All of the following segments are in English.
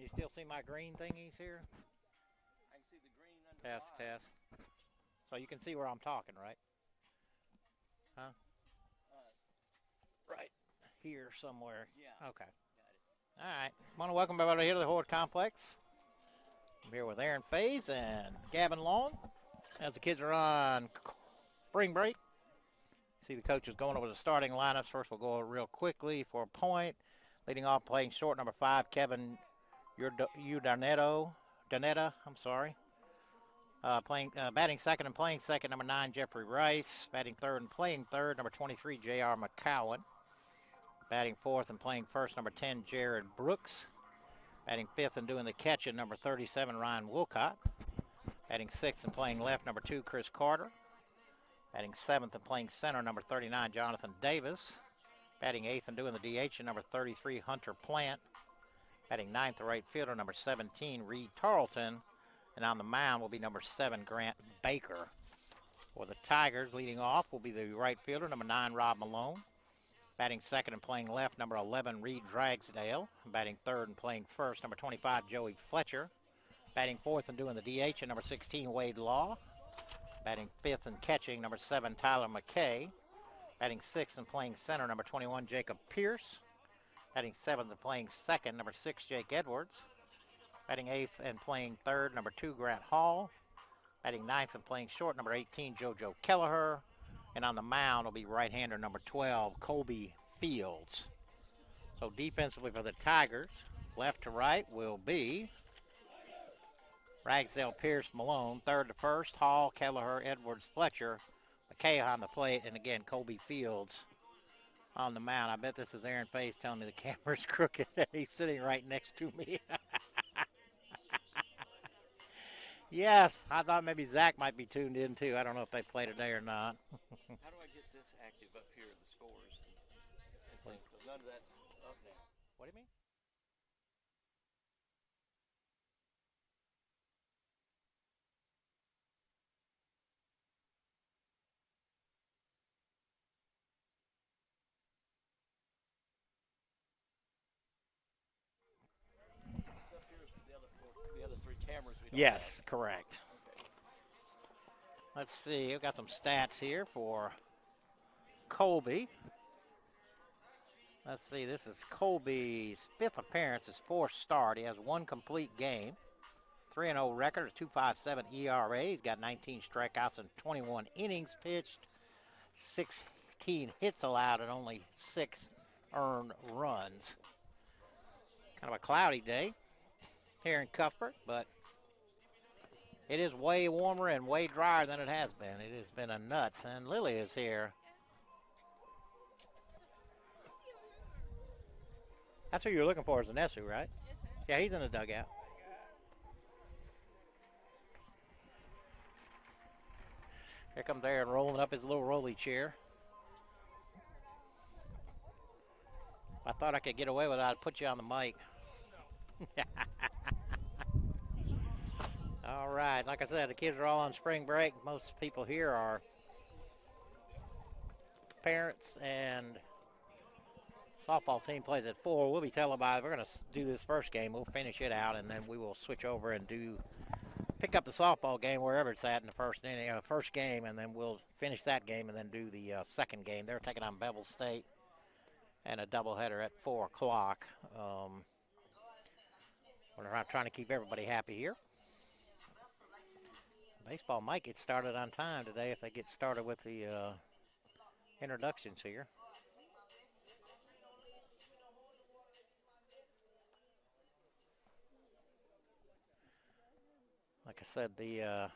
you still see my green thingies here? I can see the green under Test, the test. So you can see where I'm talking, right? Huh? Right here somewhere. Yeah. Okay. Got it. All right. I want to welcome everybody here to the Horde Complex. I'm here with Aaron Faze and Gavin Long as the kids are on spring break. See the coaches going over the starting lineups. First, we'll go real quickly for a point. Leading off, playing short, number 5, Kevin Donetta, I'm sorry. Batting second and playing second, number 9, Jeffrey Rice. Batting third and playing third, number 23, J.R. McCowan. Batting fourth and playing first, number 10, Jared Brooks. Batting fifth and doing the catching, number 37, Ryan Wilcott. Batting sixth and playing left, number 2, Chris Carter. Batting seventh and playing center, number 39, Jonathan Davis. Batting eighth and doing the DH, number 33, Hunter Plant. Batting ninth, the right fielder, number 17, Reed Tarleton. And on the mound will be number 7, Grant Baker. For the Tigers, leading off will be the right fielder, number 9, Rob Malone. Batting second and playing left, number 11, Reed Dragsdale. Batting third and playing first, number 25, Joey Fletcher. Batting fourth and doing the DH, number 16, Wade Law. Batting fifth and catching, number 7, Tyler McKay. Batting sixth and playing center, number 21, Jacob Pierce. Batting seventh and playing second, number 6, Jake Edwards. Batting eighth and playing third, number 2, Grant Hall. Batting ninth and playing short, number 18, JoJo Kelleher. And on the mound will be right-hander number 12, Colby Fields. So defensively for the Tigers, left to right will be Ragsdale, Pierce, Malone. Third to first, Hall, Kelleher, Edwards, Fletcher. McKay on the plate, and again, Colby Fields on the mound. I bet this is Aaron Faze telling me the camera's crooked. He's sitting right next to me. Yes, I thought maybe Zach might be tuned in too. I don't know if they play today or not. How do I get this active up here, the scores and things? Because none of that's up now. What do you mean? What's up here is the other three cameras we don't Yes, have. correct. Okay. Let's see. We've got some stats here for Colby. Let's see. This is Colby's 5th appearance, his 4th start. He has 1 complete game. 3-0 record, a 2.57 ERA. He's got 19 strikeouts and 21 innings pitched, 16 hits allowed, and only 6 earned runs. Kind of a cloudy day here in Cuthbert, but it is way warmer and way drier than it has been. It has been a nuts, and Lily is here. That's who you're looking for, is Anesu, right? Yes, sir. Yeah, he's in the dugout. Here comes Aaron rolling up his little rolly chair. I thought I could get away with it. I'd put you on the mic. All right. Like I said, the kids are all on spring break. Most people here are parents, and softball team plays at 4. We'll be televised. We're going to do this first game. We'll finish it out, and then we will switch over and pick up the softball game wherever it's at in the first game, and then we'll finish that game and then do the second game. They're taking on Bevel State and a doubleheader at 4 o'clock. We're trying to keep everybody happy here. Baseball might get started on time today if they get started with the introductions here. Like I said, the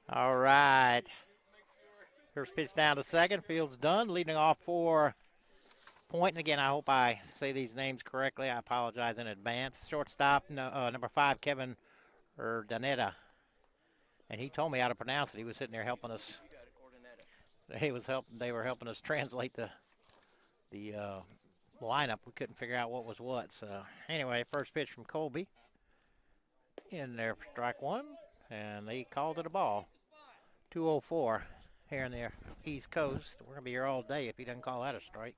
All right. First pitch down to second. Field's done. Leading off for Point. And again, I hope I say these names correctly. I apologize in advance. Shortstop, number 5, Kevin Urdaneta. And he told me how to pronounce it. He was sitting there helping us. You got it, Ordinetta. They were helping us translate the lineup. We couldn't figure out what was what. So anyway, first pitch from Colby. In there for strike one. And they called it a ball. 2:04 here in the East Coast. We're going to be here all day if he doesn't call that a strike.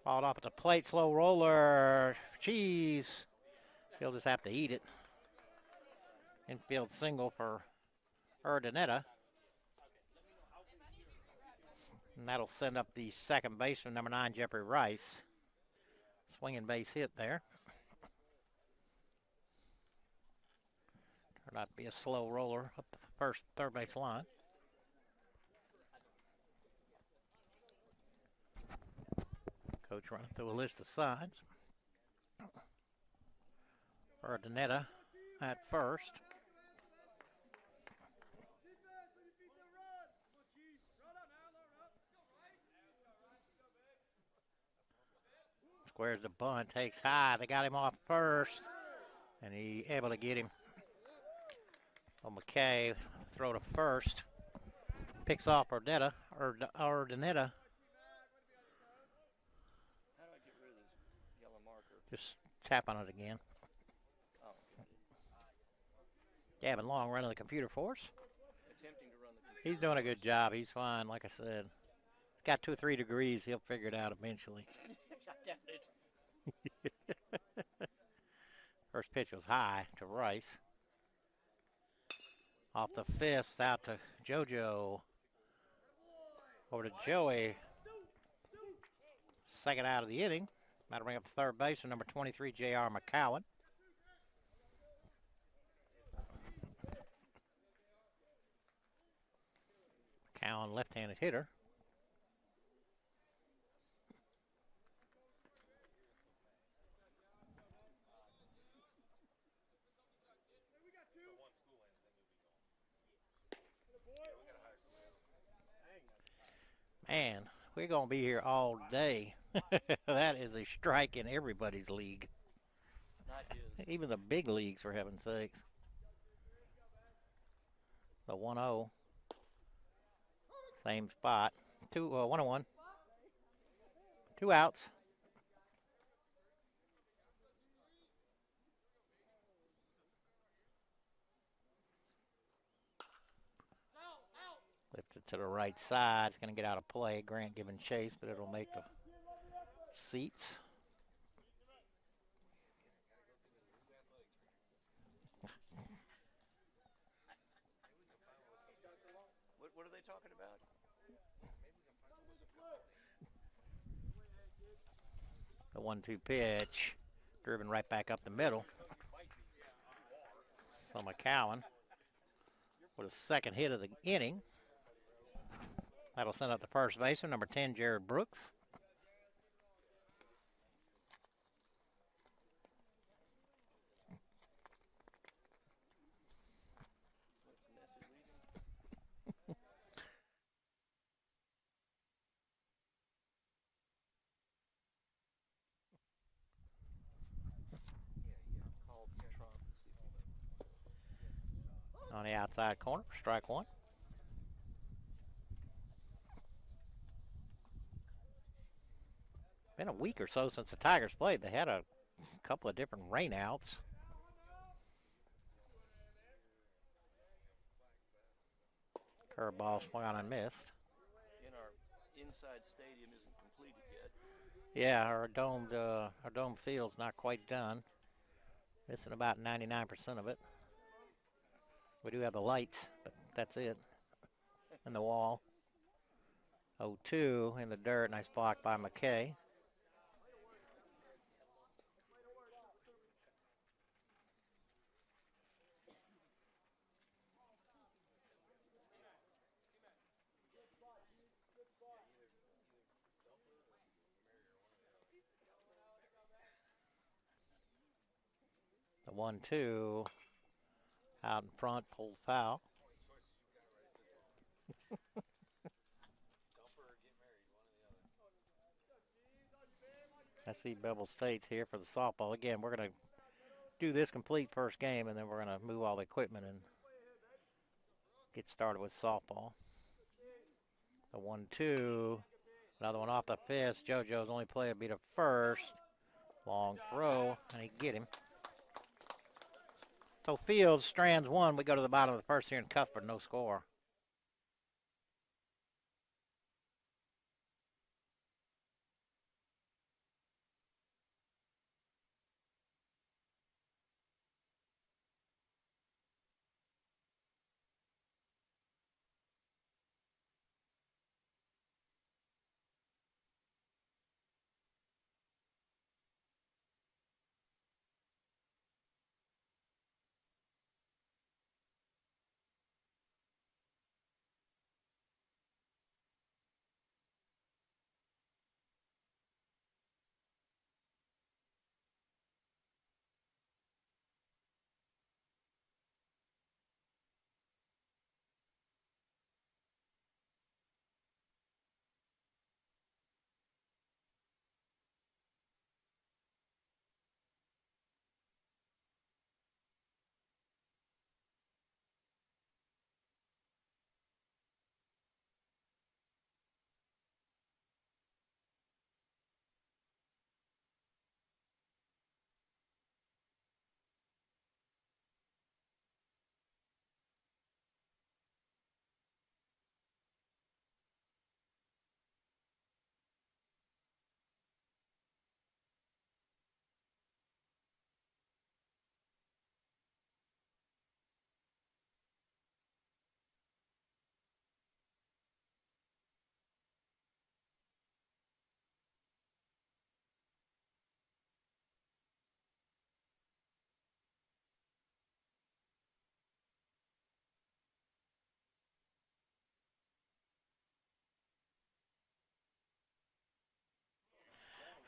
Followed off at the plate, slow roller, cheese. He'll just have to eat it. Infield single for Urdaneta. And that'll send up the second baseman, number 9, Jeffrey Rice. Swinging base hit there. Turned out to be a slow roller up the third base line. Coach running through a list of signs. Urdaneta at first. Squares the bunt, takes high. They got him off first, and he able to get him. Well, McKay throw to first. Picks off Urdaneta. How do I get rid of this yellow marker? Just tap on it again. Oh. Gavin Long running the computer for us. Attempting to run the computer. He's doing a good job. He's fine, like I said. He's got 2 or 3 degrees. He'll figure it out eventually. I doubt it. First pitch was high to Rice. Off the fist, out to JoJo. Over to Joey. Second out of the inning. That'll bring up the third baseman, number 23, J.R. McCowan. McCowan, left-handed hitter. Man, we're going to be here all day. That is a strike in everybody's league. Not his. Even the big leagues, for heaven's sakes. The 1-0. Same spot. 1-1. 2 outs. Lifted to the right side. It's going to get out of play. Grant giving chase, but it'll make the seats. What are they talking about? The 1-2 pitch. Driven right back up the middle. So McCowan with his second hit of the inning. That'll send up the first baseman, number 10, Jared Brooks. On the outside corner, strike one. Been a week or so since the Tigers played. They had a couple of different rainouts. Curveball swung on and missed. And our inside stadium isn't completed yet. Yeah, our dome field's not quite done. Missing about 99% of it. We do have the lights, but that's it. And the wall. 0-2 in the dirt. Nice block by McKay. The 1-2 out in front, pulled foul. I see Bevel State's here for the softball. Again, we're going to do this complete first game, and then we're going to move all the equipment and get started with softball. The 1-2, another one off the fist. JoJo's only play would be the first. Long throw, and he get him. So Fields strands one. We go to the bottom of the first here in Cuthbert, no score.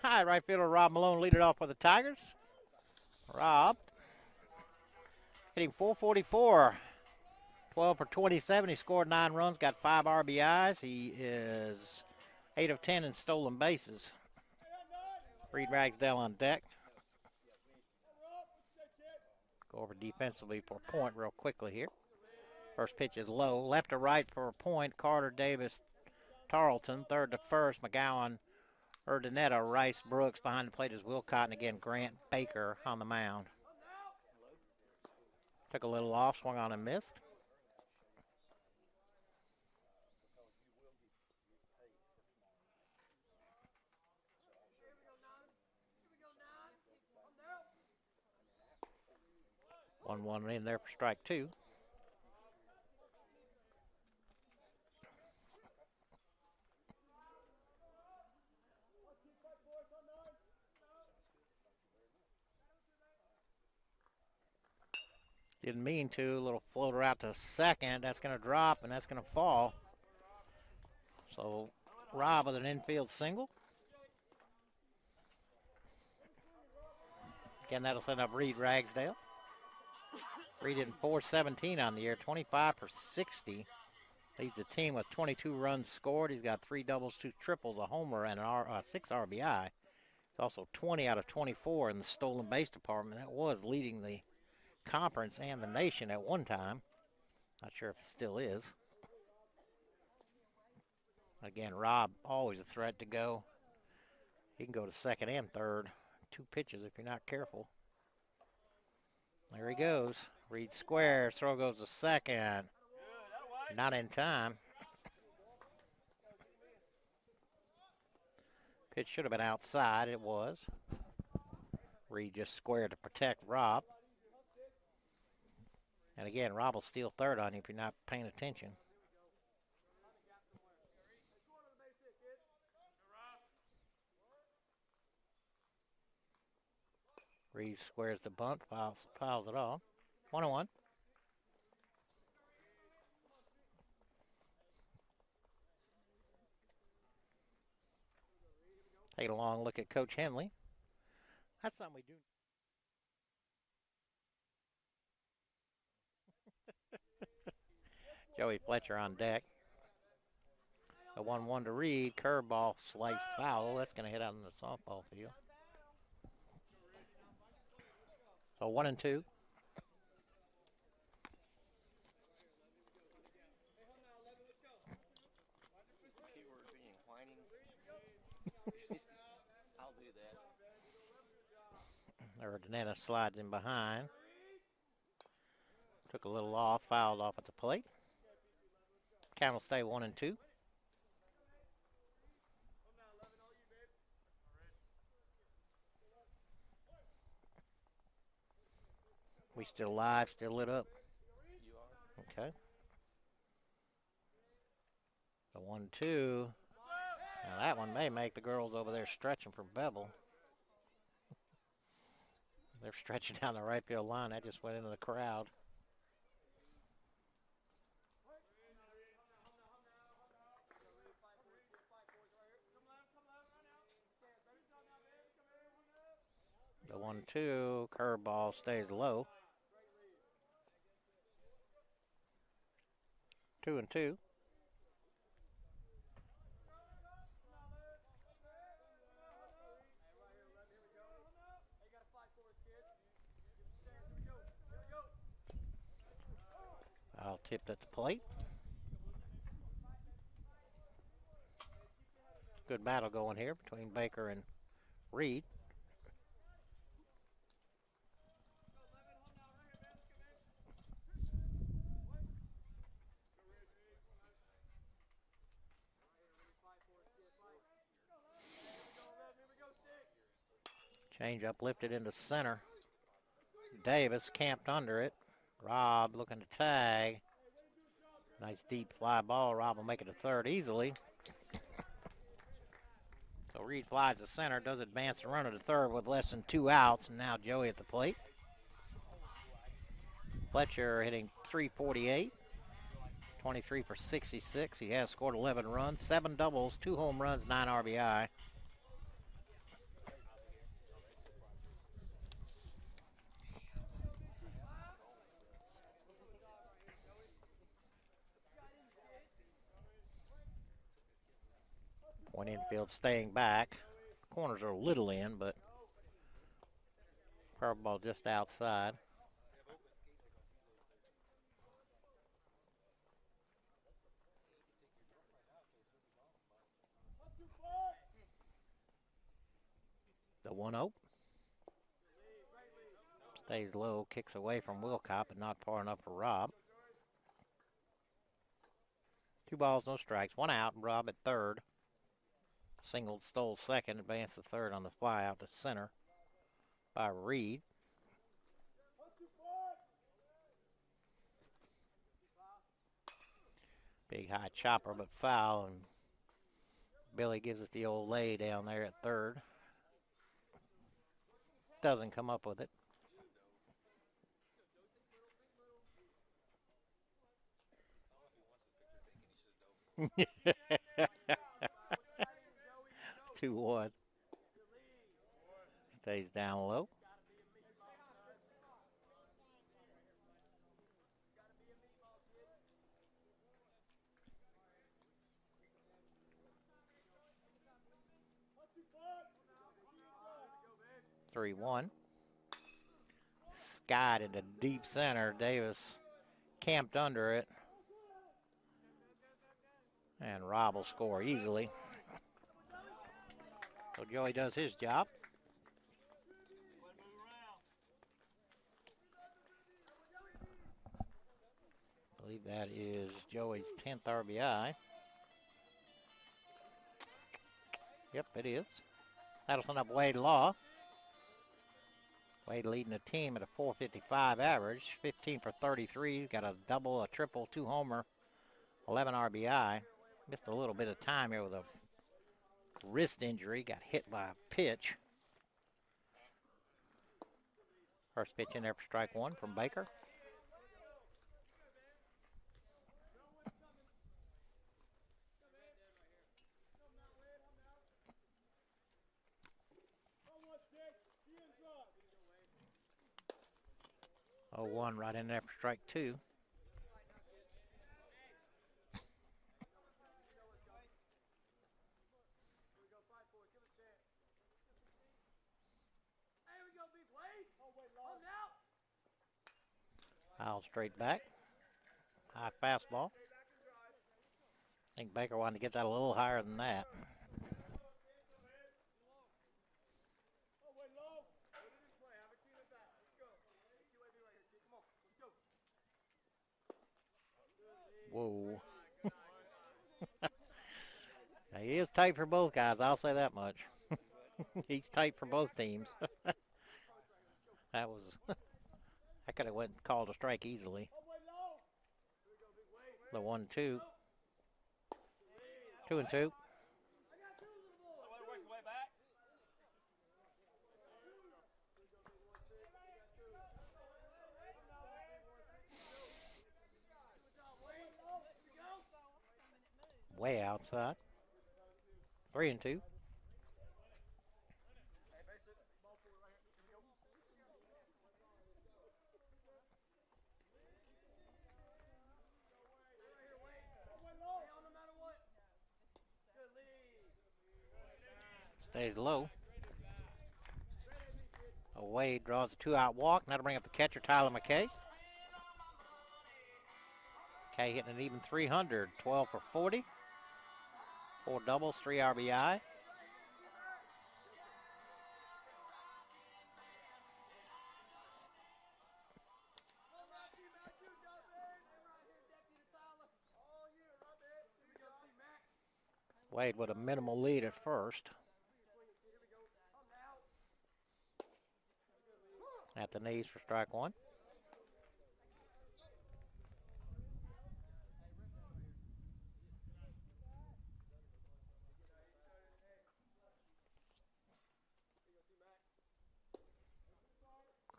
Hi, right fielder Rob Malone lead it off for the Tigers. Rob hitting .444, 12 for 27. He scored 9 runs, got 5 RBIs. He is 8 of 10 in stolen bases. Reed Ragsdale on deck. Go over defensively for a point real quickly here. First pitch is low. Left to right for a point. Carter, Davis, Tarleton. Third to first, McGowan, Urdaneta, Rice, Brooks. Behind the plate is Wilcott, and again, Grant Baker on the mound. Took a little off, swung on and missed. One in there for strike two. Didn't mean to. A little floater out to second. That's going to drop, and that's going to fall. So Rob with an infield single. Again, that'll set up Reed Ragsdale. Reed in .417 on the year, 25 for 60. Leads the team with 22 runs scored. He's got 3 doubles, 2 triples, a homer, and 6 RBI. He's also 20 out of 24 in the stolen base department. That was leading the conference and the nation at one time. Not sure if it still is. Again, Rob, always a threat to go. He can go to second and third. 2 pitches if you're not careful. There he goes. Reed square. Throw goes to second. Not in time. Pitch should have been outside. It was. Reed just squared to protect Rob. And again, Rob will steal third on you if you're not paying attention. Reed squares the bunt, fouls it off. 1-1. Take a long look at Coach Henley. That's something we do. Joey Fletcher on deck. A 1-1 to Reed. Curveball sliced foul. That's going to hit out in the softball field. So 1-2. Keyword being whining. I'll do that. Urdaneta slides in behind. Took a little off, fouled off at the plate. Count will stay 1-2. We still live, still lit up. You are. Okay. The 1-2. Now that one may make the girls over there stretching for Bevel. They're stretching down the right field line. That just went into the crowd. The 1-2. Curveball stays low. 2-2. Foul tipped at the plate. Good battle going here between Baker and Reed. Change up lifted into center. Davis camped under it. Rob looking to tag. Nice deep fly ball. Rob will make it to third easily. So Reed flies to center, does advance the runner to third with less than 2 outs, and now Joey at the plate. Fletcher hitting .348, 23 for 66. He has scored 11 runs, 7 doubles, 2 home runs, 9 RBI. Point infield staying back. Corners are a little in, but curveball just outside. The 1-0. Stays low, kicks away from Wilcott, but not far enough for Rob. 2 balls, no strikes, 1 out, and Rob at third. Singled, stole second, advanced to third on the fly out to center by Reed. Big high chopper, but foul, and Billy gives it the old lay down there at third. Doesn't come up with it. Two one. Stays down low. Three one. Skied into deep center. Davis camped under it. And Rob will score easily. So Joey does his job. I believe that is Joey's 10th RBI. Yep, it is. That'll send up Wade Law. Wade leading the team at a .455 average. 15 for 33. He's got a double, a triple, 2 homer, 11 RBI. Missed a little bit of time here with a wrist injury. Got hit by a pitch. First pitch in there for strike one from Baker. Oh, 1 right in there for strike two. Foul straight back. High fastball. I think Baker wanted to get that a little higher than that. Whoa. He is tight for both guys, I'll say that much. He's tight for both teams. That was, I could have went and called a strike easily. The 1-2. 2-2. Way outside. 3-2. Stays low. Wade draws a 2-out walk. That'll bring up the catcher, Tyler McKay. McKay hitting an even 300. 12 for 40. 4 doubles, 3 RBI. Wade with a minimal lead at first. At the knees for strike one.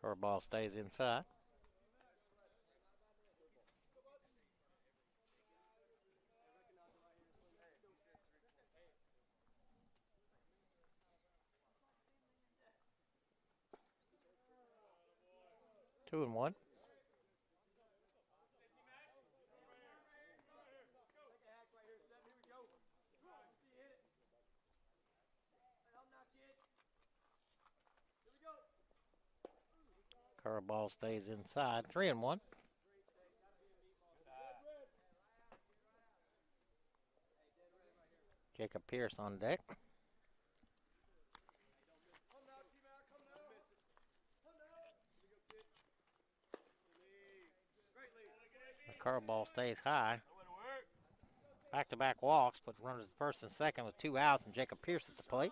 Curveball stays inside. Two and one. Curveball stays inside. 3 and 1. Jacob Pierce on deck. The curveball stays high. Back-to-back walks, but runners at first and second with 2 outs, and Jacob Pierce at the plate.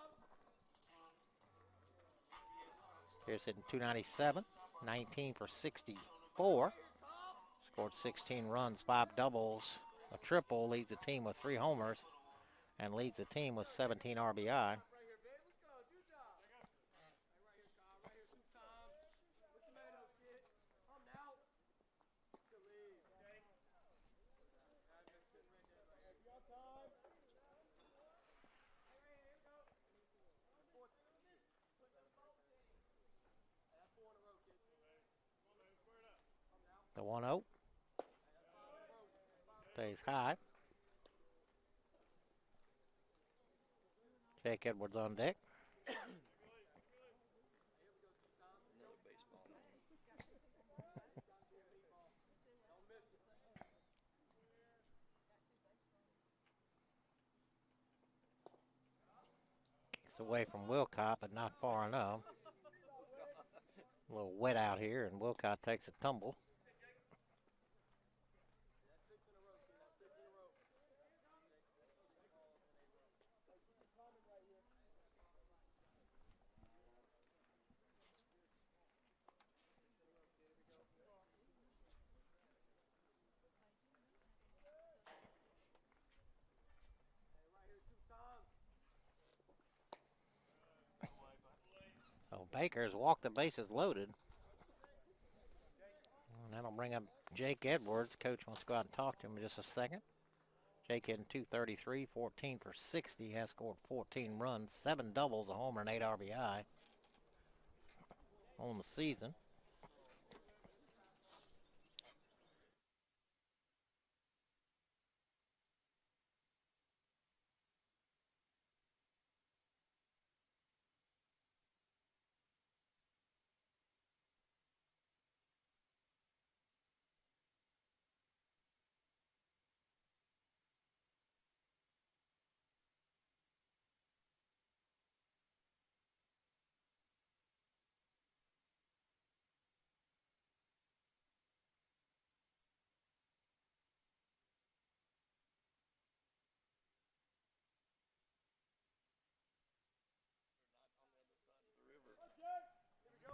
Pierce hitting .297, 19 for 64. Scored 16 runs, 5 doubles, a triple, leads the team with 3 homers, and leads the team with 17 RBI. The 1-0 stays high. Jake Edwards on deck. Kicks away from Wilcott, but not far enough. A little wet out here, and Wilcott takes a tumble. So Baker's walked the bases loaded. And that'll bring up Jake Edwards. Coach wants to go out and talk to him in just a second. Jake hitting .233, 14 for 60. Has scored 14 runs, 7 doubles, a homer, and 8 RBI on the season.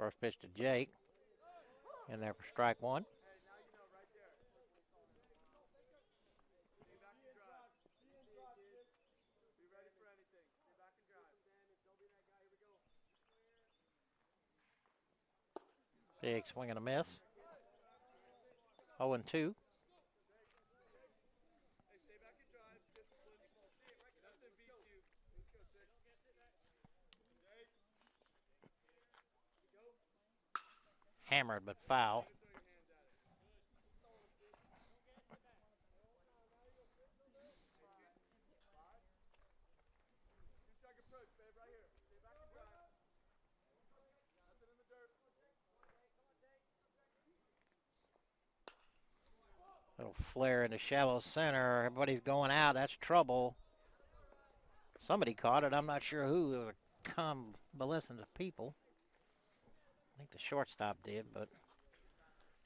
First pitch to Jake. In there for strike one. Big swing and a miss. 0-2. Hammered but foul. Little flare into shallow center. Everybody's going out. That's trouble. Somebody caught it. I'm not sure who. It was a convalescent of people. I think the shortstop did, but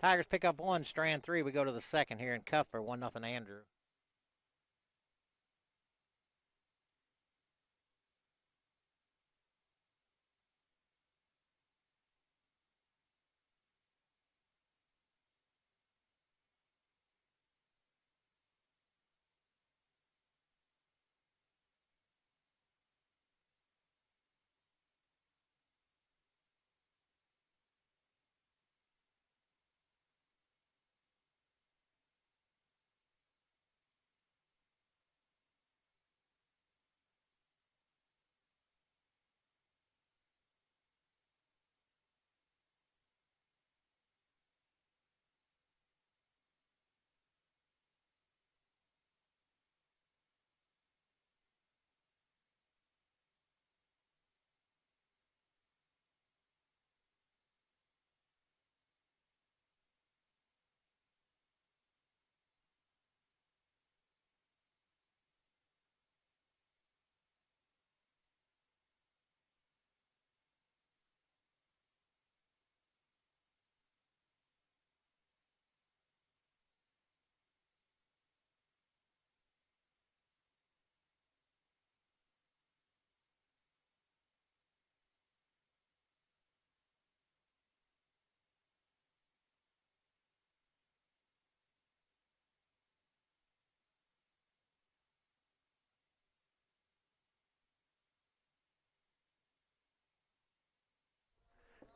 Tigers pick up one, strand three. We go to the second here in Cuthbert. 1-0 Andrew.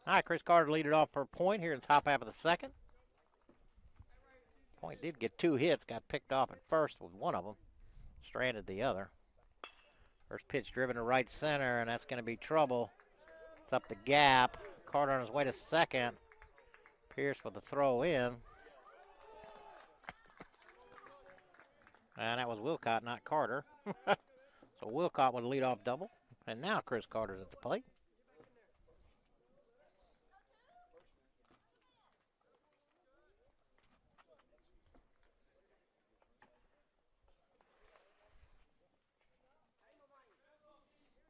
All right, Chris Carter lead it off for a point here in the top half of the second. Point did get 2 hits, got picked off at first with one of them, stranded the other. First pitch driven to right center, and that's going to be trouble. It's up the gap. Carter on his way to second. Pierce with the throw in. And that was Wilcott, not Carter. So Wilcott with a leadoff double. And now Chris Carter's at the plate.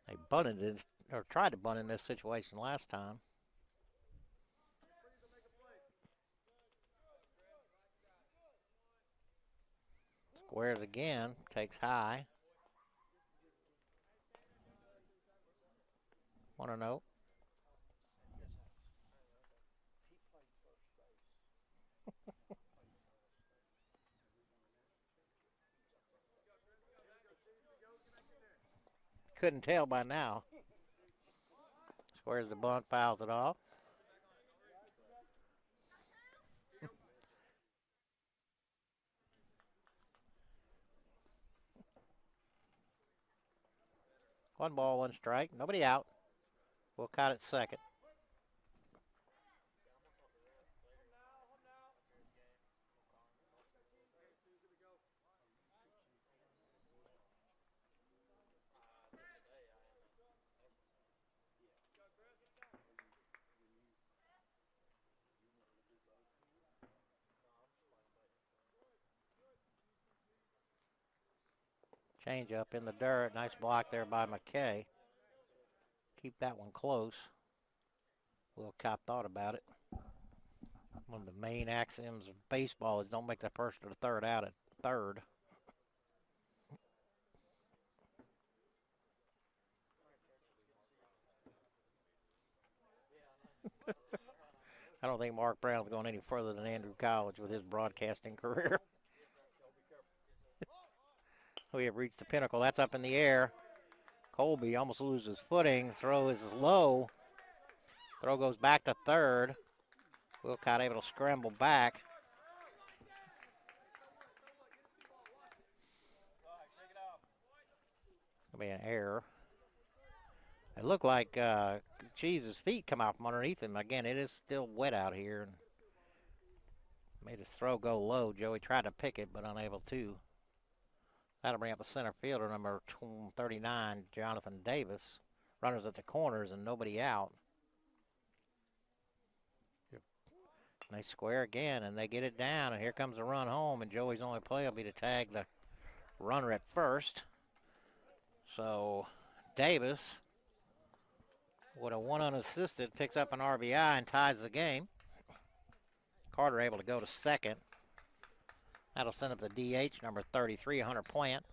They bunted this, or tried to bunt in this situation last time. Squares again, takes high. 1-0. Couldn't tell by now. Squares the bunt, fouls it off. One ball, one strike. Nobody out. Wilcott at second. Change up in the dirt. Nice block there by McKay. Keep that one close. Wilcott thought about it. One of the main axioms of baseball is don't make the first or the third out at third. I don't think Mark Brown's going any further than Andrew College with his broadcasting career. We have reached the pinnacle. That's up in the air. Colby almost loses footing. Throw is low. Throw goes back to third. Wilcott able to scramble back. It'll be an error. It looked like Cheese's feet come out from underneath him. Again, it is still wet out here. And made his throw go low. Joey tried to pick it, but unable to. That'll bring up the center fielder, number 39, Jonathan Davis. Runners at the corners and nobody out. And they square again, and they get it down, and here comes the run home, and Joey's only play will be to tag the runner at first. So Davis, with a one unassisted, picks up an RBI and ties the game. Carter able to go to second. That'll send up the DH, number 33, Hunter Plant.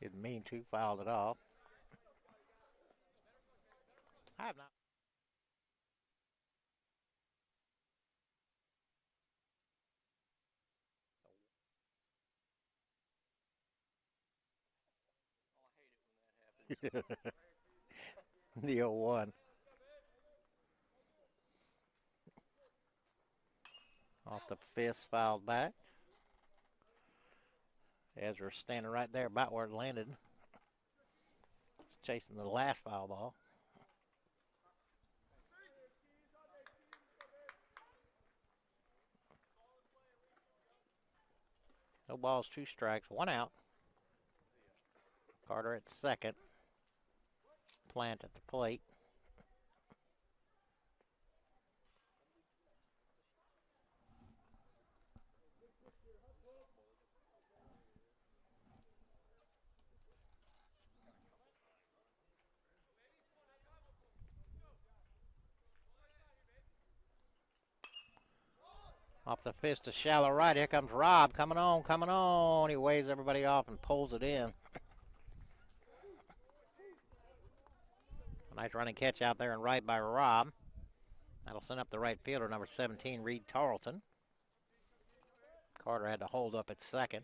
Didn't mean to, fouled it off. I have not. Oh, I hate it when that happens. The 0-1. Off the fist, fouled back. Ezra standing right there about where it landed. Chasing the last foul ball. No balls, 2 strikes, 1 out. Carter at second. Plant at the plate. Off the fist to shallow right. Here comes Rob. Coming on, coming on. He waves everybody off and pulls it in. A nice running catch out there and right by Rob. That'll send up the right fielder, number 17, Reed Tarleton. Carter had to hold up at second.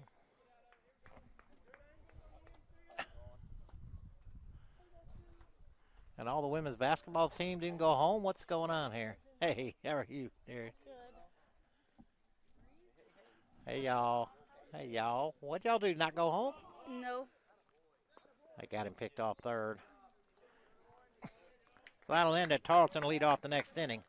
And all the women's basketball team didn't go home. What's going on here? Hey, how are you, dear? Hey, y'all. Hey, y'all. What'd y'all do, not go home? No. They got him picked off third. So that'll end at Tarleton lead off the next inning.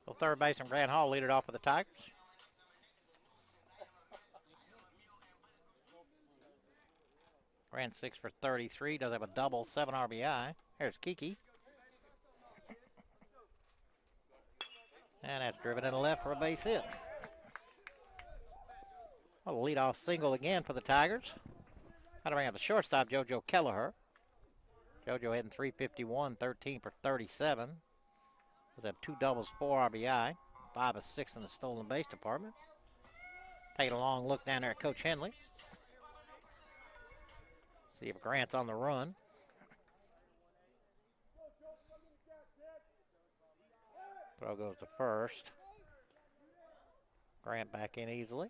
So third baseman Grant Hall lead it off for the Tigers. Ran 6 for 33, does have a double, 7 RBI. Here's Kiki. And that's driven in the left for a base hit. A leadoff single again for the Tigers. Got to bring up the shortstop, JoJo Kelleher. JoJo hitting .351, 13 for 37. With a 2 doubles, 4 RBI, 5 of 6 in the stolen base department. Taking a long look down there at Coach Henley. See if Grant's on the run. Throw goes to first. Grant back in easily.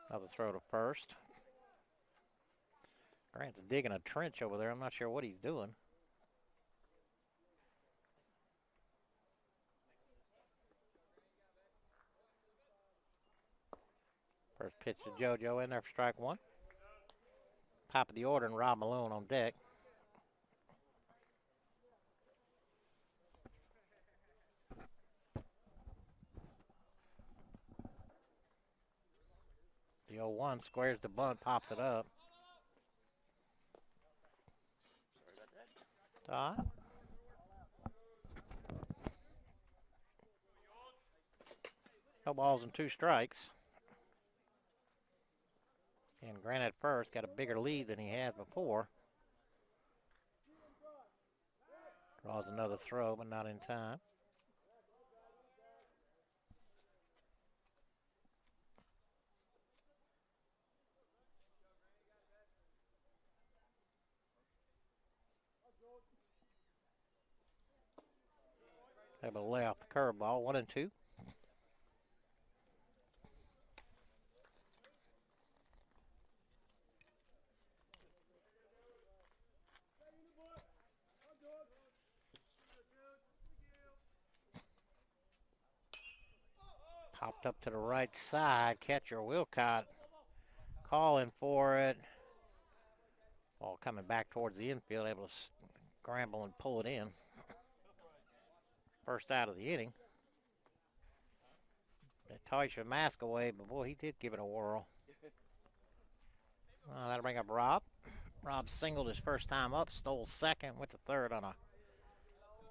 Another throw to first. Grant's digging a trench over there. I'm not sure what he's doing. First pitch to JoJo in there for strike one. Top of the order and Rob Malone on deck. The 0-1 squares the bunt, pops it up. Todd. No balls and 2 strikes. And Grant at first got a bigger lead than he had before. Draws another throw, but not in time. Able to lay off the curveball, 1-2. Popped up to the right side. Catcher Wilcott calling for it. Ball coming back towards the infield, able to scramble and pull it in. First out of the inning. They tossed your mask away, but boy, he did give it a whirl. That'll bring up Rob. Rob singled his first time up, stole second, went to third on a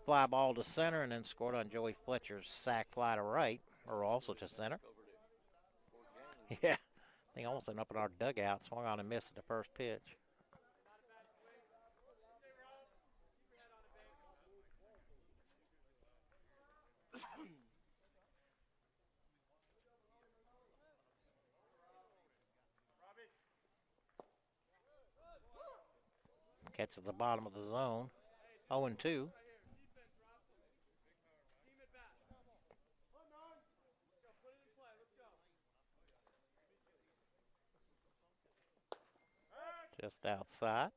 fly ball to center, and then scored on Joey Fletcher's sac fly to right, or also to center. Yeah, they almost ended up in our dugout, swung on and missed at the first pitch. Catches the bottom of the zone. 0-2. Just outside.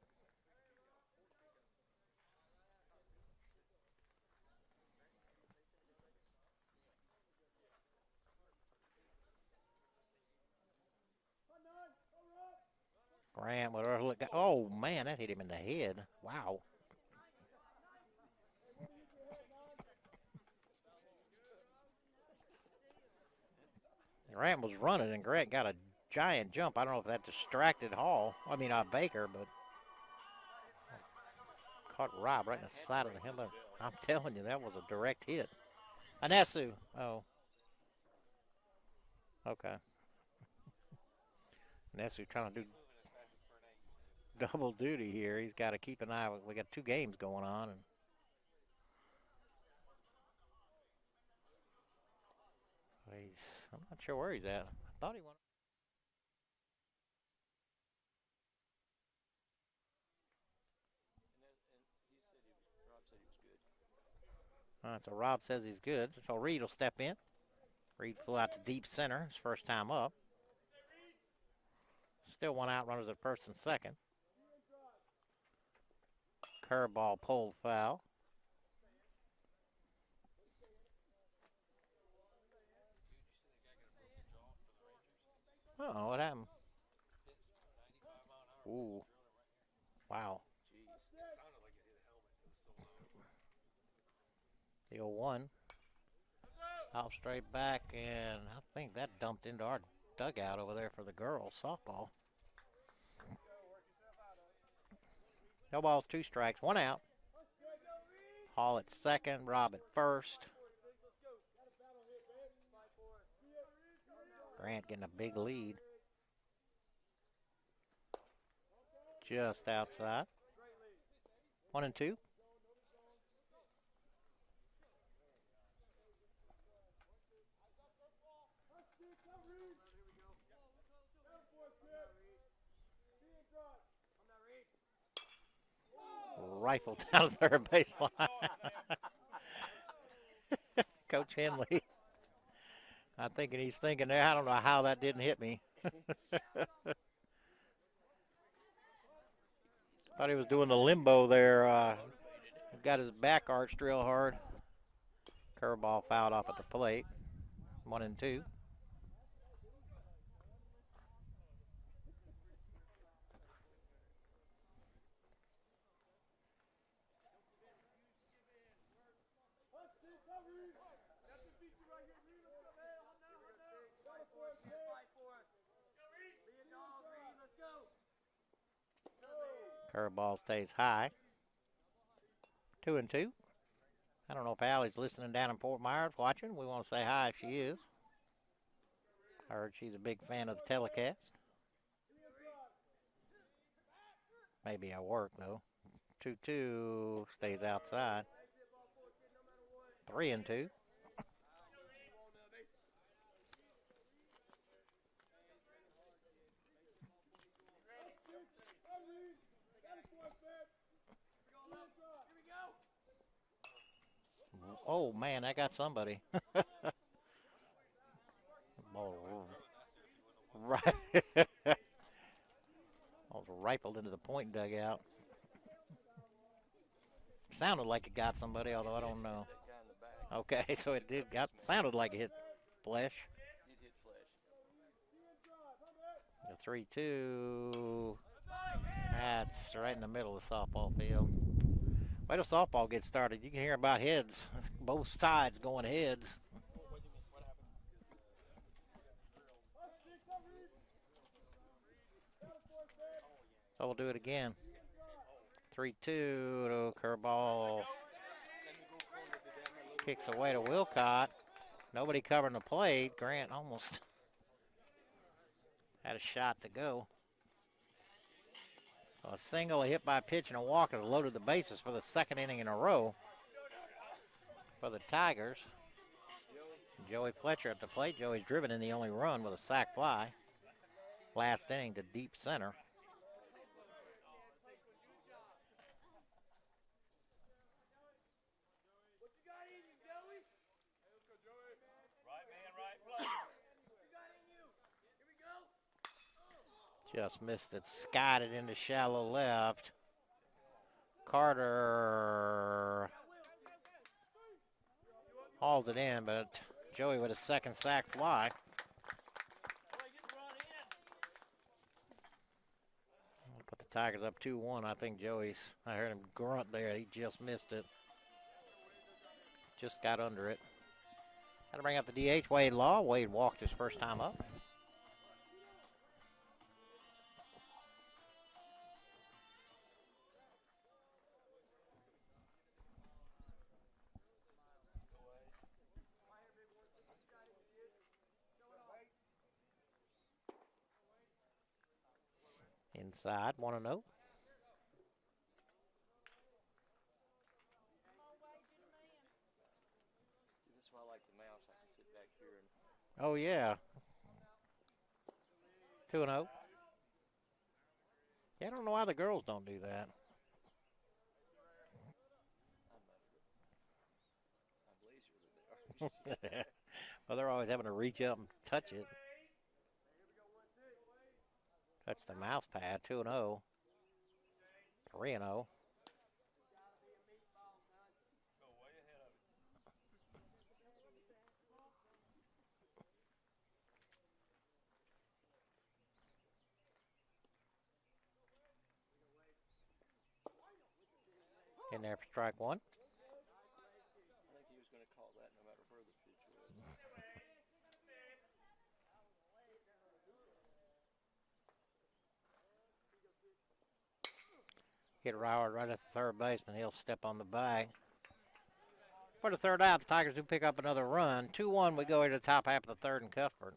Grant with her look. Oh, man, that hit him in the head. Wow. Grant was running, and Grant got a giant jump. I don't know if that distracted Baker, but caught Rob right in the side of the helmet. I'm telling you, that was a direct hit. Anesu. Oh. Okay. Anesu trying to do double duty here. He's got to keep an eye. We got 2 games going on, and I'm not sure where he's at. I thought he won. So Rob says he's good. So Reed will step in. Reed flew out to deep center his first time up. Still 1 out, runners at first and second. Curveball pulled foul. Uh-oh, what happened? Ooh. Wow. The 0-1. Out straight back, and I think that dumped into our dugout over there for the girls softball. No balls, 2 strikes, 1 out. Hall at second, Rob at first. Grant getting a big lead. Just outside. 1 and 2. Rifled down the third baseline. Coach Henley. I'm thinking he's thinking there. I don't know how that didn't hit me. Thought he was doing the limbo there. Got his back arched real hard. Curveball fouled off at the plate. 1 and 2. Curveball stays high. 2 and 2. I don't know if Allie's listening down in Fort Myers watching. We want to say hi if she is. I heard she's a big fan of the telecast. Maybe at work, though. 2-2 stays outside. 3 and 2. Oh, man, I got somebody. Right. Almost rifled into the point dugout. Sounded like it got somebody, although I don't know. Okay, so it did sounded like it hit flesh. It hit flesh. The 3-2. That's right in the middle of the softball field. Wait till softball gets started. You can hear about heads. Both sides going heads. So we'll do it again. 3-2. Curveball kicks away to Wilcott. Nobody covering the plate. Grant almost had a shot to go. So a single, a hit by pitch, and a walk have loaded the bases for the second inning in a row for the Tigers. Joey Fletcher at the plate. Joey's driven in the only run with a sac fly. Last inning to deep center. Just missed it, skied it into shallow left. Carter hauls it in, but Joey with a second sac fly. Put the Tigers up 2-1. I think I heard him grunt there. He just missed it. Just got under it. Got to bring up the DH, Wade Law. Wade walked his first time up. Inside, 1-0. See, this is why I like the mouse. I can sit back here and. Oh, yeah. 2-0. Yeah, I don't know why the girls don't do that. I'm lazier Well, they're always having to reach up and touch it. Touch the mouse pad, 2-0. 3-0. In there for strike 1. I think he was going to call that no matter where the pitch was. Hit Roward right at the third baseman. He'll step on the bag. For the third out, the Tigers do pick up another run. 2-1, we go into the top half of the third in Cuthbert.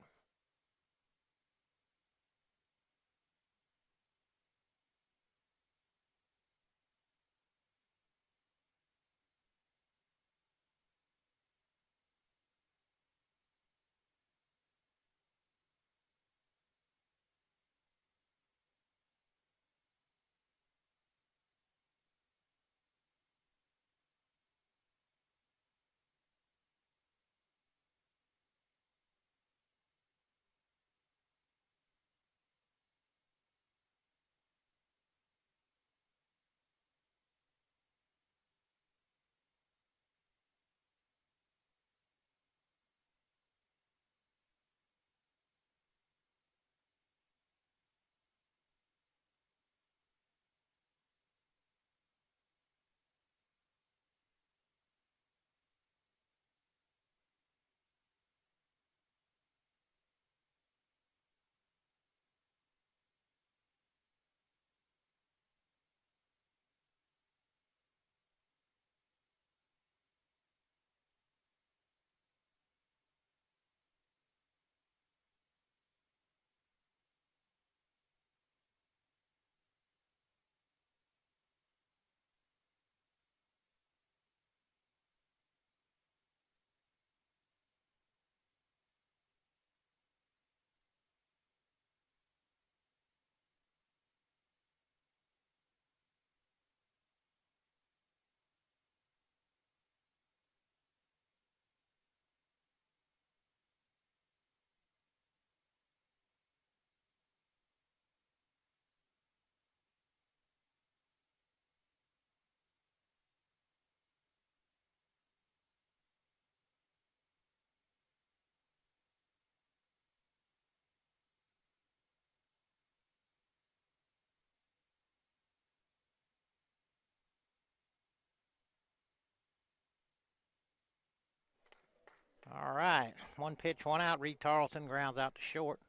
All right, 1 pitch, 1 out. Reed Tarleton grounds out to short.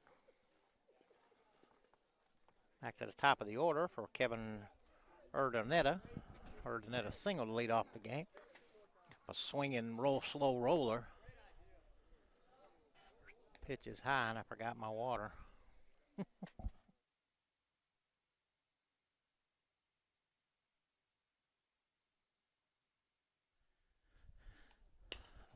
Back to the top of the order for Kevin Urdaneta. Urdaneta single to lead off the game. A swinging slow roller. Pitch is high, and I forgot my water.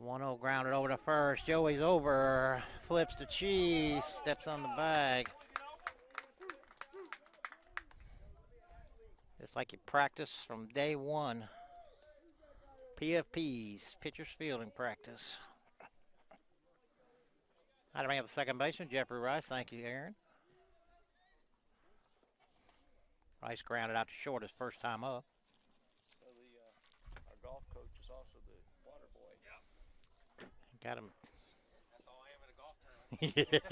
1-0 grounded over to first. Joey's over. Flips the cheese. Steps on the bag. Just like you practice from day one. PFPs, pitcher's fielding practice. Out of the second baseman, Jeffrey Rice. Thank you, Aaron. Rice grounded out to short his first time up. So our golf coach is also the water boy. Yeah. Got him. That's all I am in a golf tournament.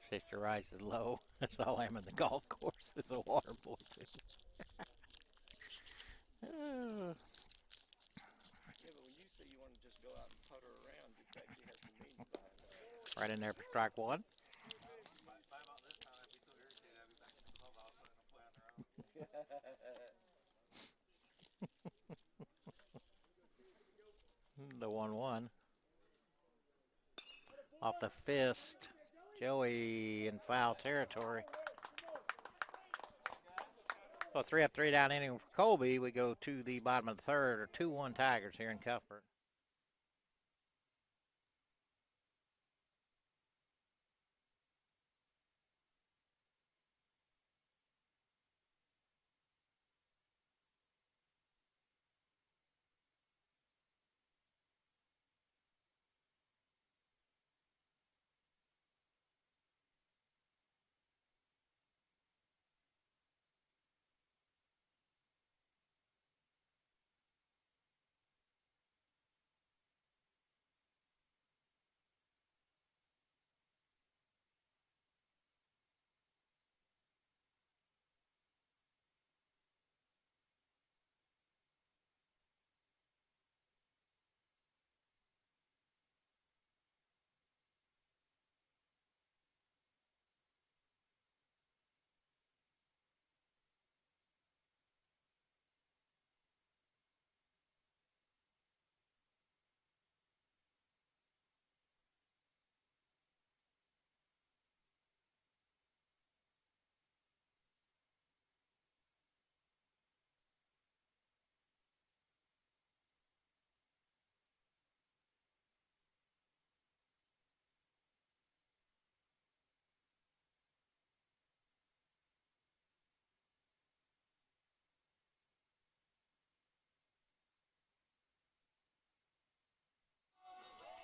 Fisher Rice is low. That's all I am in the golf course. It's a water boy, too. Yeah, but when you say you want to just go out and putter around, it actually has some meaning behind that. Right in there for strike one. The 1-1. Off the fist. Joey in foul territory. So 3 up, 3 down inning for Colby. We go to the bottom of the third, or 2-1 Tigers here in Cuthbert.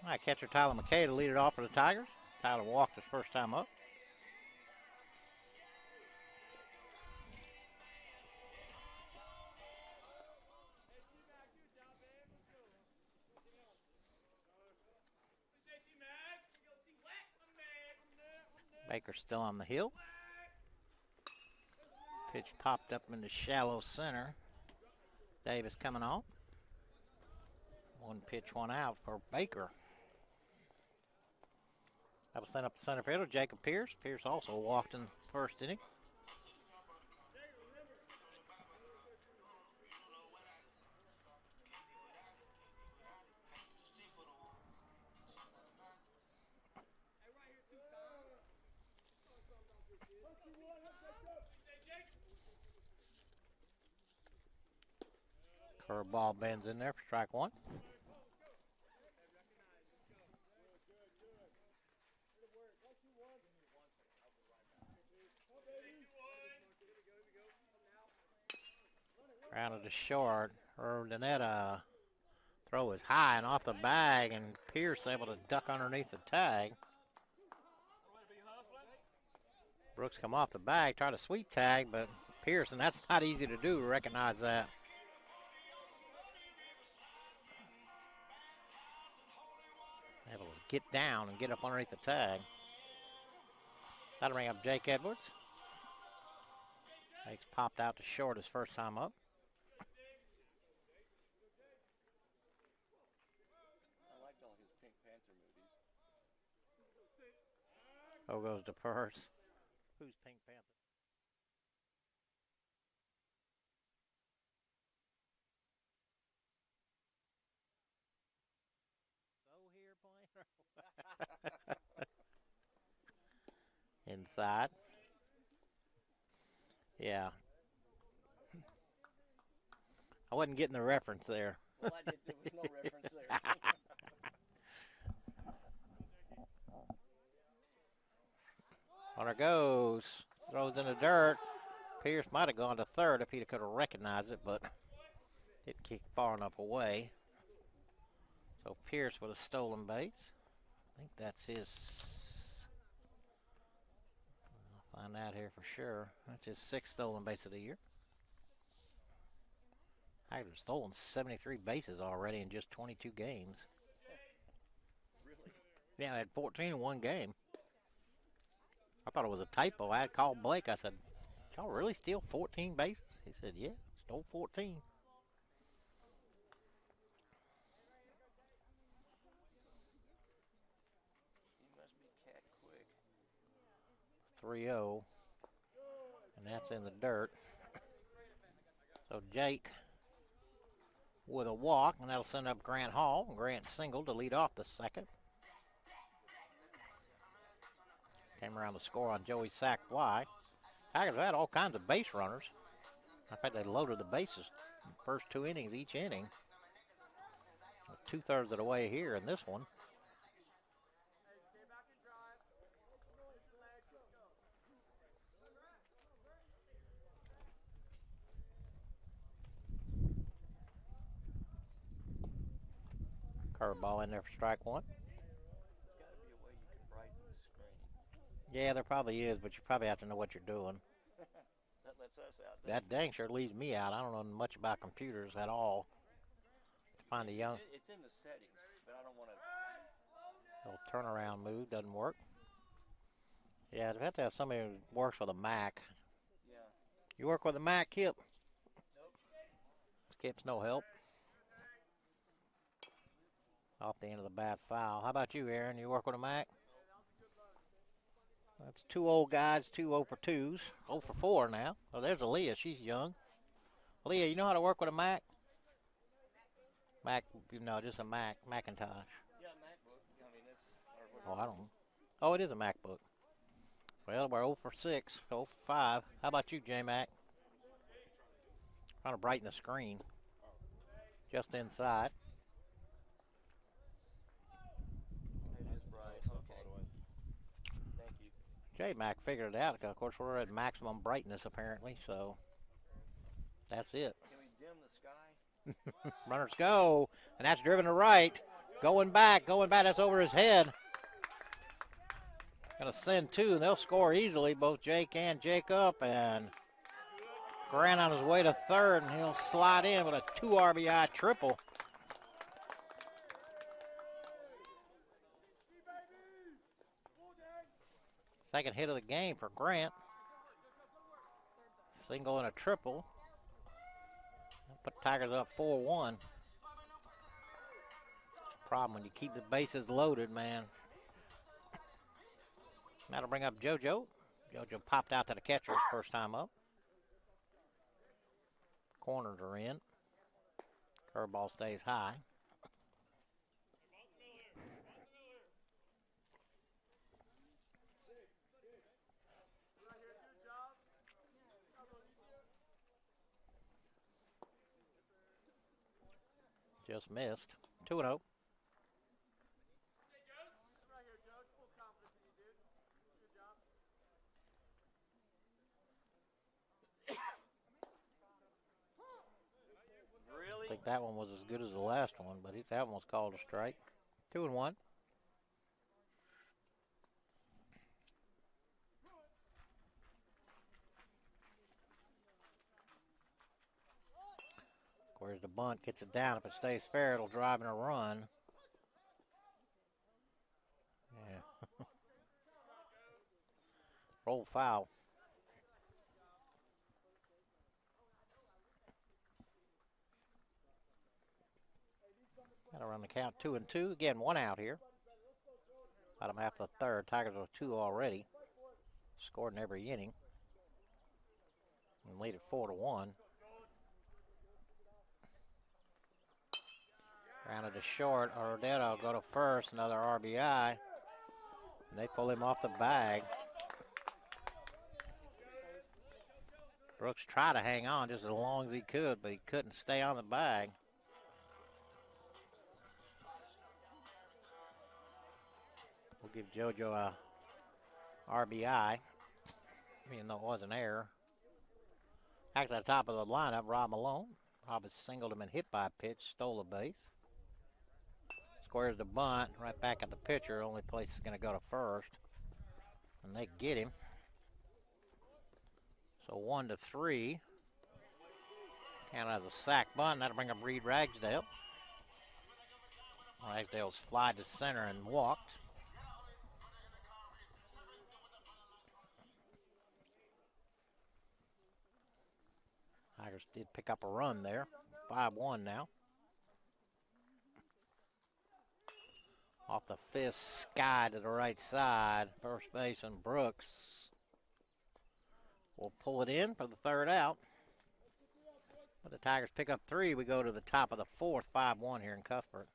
All right, catcher Tyler McKay to lead it off for the Tigers. Tyler walked his first time up. Baker's still on the hill. Pitch popped up into shallow center. Davis coming on. One pitch, one out for Baker. That was sent up the center fielder, Jacob Pierce. Pierce also walked in the first inning. Curveball bends in there for strike one. Grounded to short. Urdaneta throw is high and off the bag, and Pierce able to duck underneath the tag. Brooks come off the bag, try to sweep tag, but Pierce, and that's not easy to do, recognize that. Able to get down and get up underneath the tag. That'll bring up Jake Edwards. Jake's popped out to short his first time up. I liked all his Pink Panther movies. Oh, goes to first. Who's Pink Panther? Inside. Yeah. I wasn't getting the reference there. Well, there was no reference there. Runner goes. Throws in the dirt. Pierce might have gone to third if he could have recognized it, but it kicked far enough away. So Pierce with a stolen base. I think that's his. I'll find out here for sure. That's his 6th stolen base of the year. Tigers stolen 73 bases already in just 22 games. Really? Yeah, they had 14 in one game. I thought it was a typo. I had called Blake. I said, "Did y'all really steal 14 bases?" He said, "Yeah, stole 14." He must be cat quick. 3-0. And that's in the dirt. So Jake with a walk, and that'll send up Grant Hall. Grant singled to lead off the second. Came around to score on Joey's sac fly. Tigers had all kinds of base runners. In fact, they loaded the bases first 2 innings each inning. 2/3 of the way here in this one. Curveball in there for strike one. There's got to be a way you can brighten the screen. Yeah, there probably is, but you probably have to know what you're doing. That lets us out. That dang sure leaves me out. I don't know much about computers at all. To find a young It's in the settings, but I don't want to. little turnaround move doesn't work. Yeah, you have to have somebody who works with a Mac. Yeah. You work with a Mac, Kip? Nope. Kip's no help. Off the end of the bat foul. How about you, Aaron? You work with a Mac? That's 2 old guys, 2 0 for 2s. 0 for 4 now. Oh, there's Aaliyah. She's young. Aaliyah, you know how to work with a Mac? Mac, just a Macintosh. Yeah, MacBook. I mean, that's. Oh, I don't. Oh, it is a MacBook. Well, we're 0 for 6, 0 for 5. How about you, J-Mac? Trying to brighten the screen. Just inside. It is bright. Okay. Thank you. J-Mac figured it out. Of course, we're at maximum brightness, apparently, so that's it. Can we dim the sky? Runners go, and that's driven to right. Going back. That's over his head. Going to send two, and they'll score easily, both Jake and Jacob. And Grant on his way to third, and he'll slide in with a 2 RBI triple. Second hit of the game for Grant. Single and a triple. Put Tigers up 4-1. Problem when you keep the bases loaded, man. That'll bring up JoJo. JoJo popped out to the catcher his first time up. Corners are in. Curveball stays high. Just missed. 2-0. I think that one was as good as the last one, but that one was called a strike. 2-1. Where's the bunt? Gets it down. If it stays fair, it'll drive in a run. Yeah. Roll foul. That'll run the count 2-2. Again, 1 out here. Bottom half of the third. Tigers with 2 already. Scored in every inning. And lead it 4-1. Grounded to short. Ordetto go to first. Another RBI. And they pull him off the bag. Brooks tried to hang on just as long as he could, but he couldn't stay on the bag. We'll give JoJo a RBI, even though it was an error. Back to the top of the lineup, Rob Malone. Rob has singled him and hit by a pitch, stole a base. Squares the bunt, right back at the pitcher. Only place is going to go to first. And they get him. So 1-3. Count as a sack bunt. That'll bring up Reed Ragsdale. Ragsdale's fly to center and walked. Tigers did pick up a run there. 5-1 now. Off the fist, Sky to the right side. First baseman Brooks will pull it in for the third out. But the Tigers pick up 3. We go to the top of the fourth, 5-1 here in Cuthbert.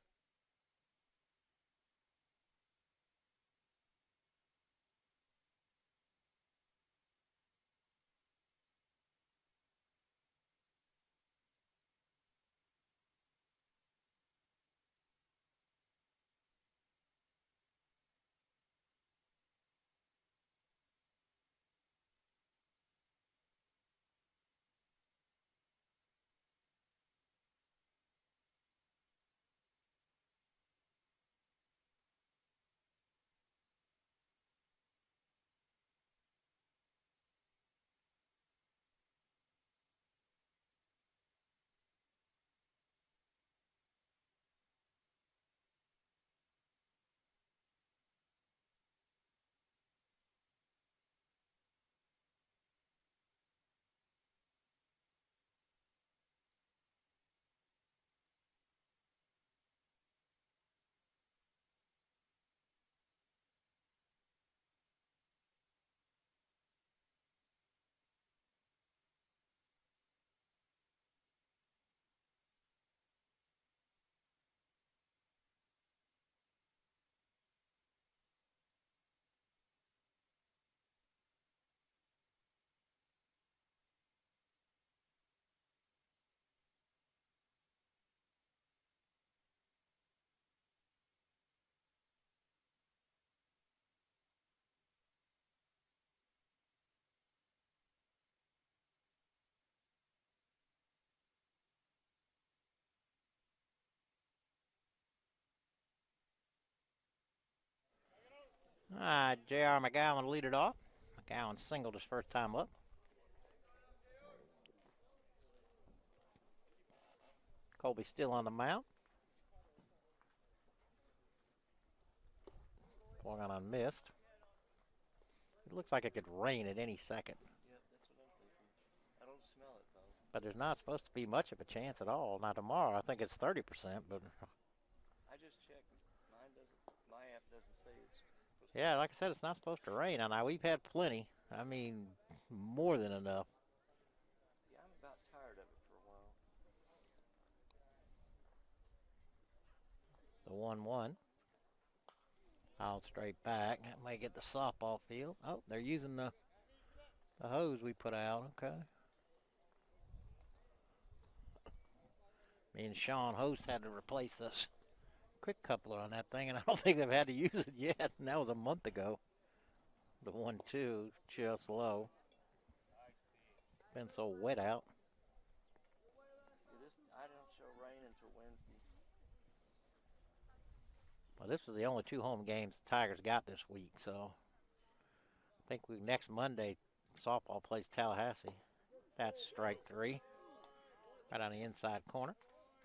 J.R. McGowan lead it off. McGowan singled his first time up. Colby still on the mound. Swung on unmissed. It looks like it could rain at any second. Yep, that's what I'm thinking. I don't smell it, though. But there's not supposed to be much of a chance at all. Not tomorrow. I think it's 30%, but I just checked. Mine doesn't. My app doesn't say it's supposed yeah, like I said, it's not supposed to rain. And we've had plenty. I mean, more than enough. Yeah, I'm about tired of it for a while. The 1-1. Out straight back. That may get the softball field. Oh, they're using the hose we put out. Okay. Me and Sean Host had to replace this quick coupler on that thing, and I don't think they've had to use it yet. And that was a month ago. The 1-2, just low. Been so wet out. Yeah, I don't show rain until Wednesday. Well, this is the only 2 home games the Tigers got this week, so I think next Monday softball plays Tallahassee. That's strike 3. Right on the inside corner.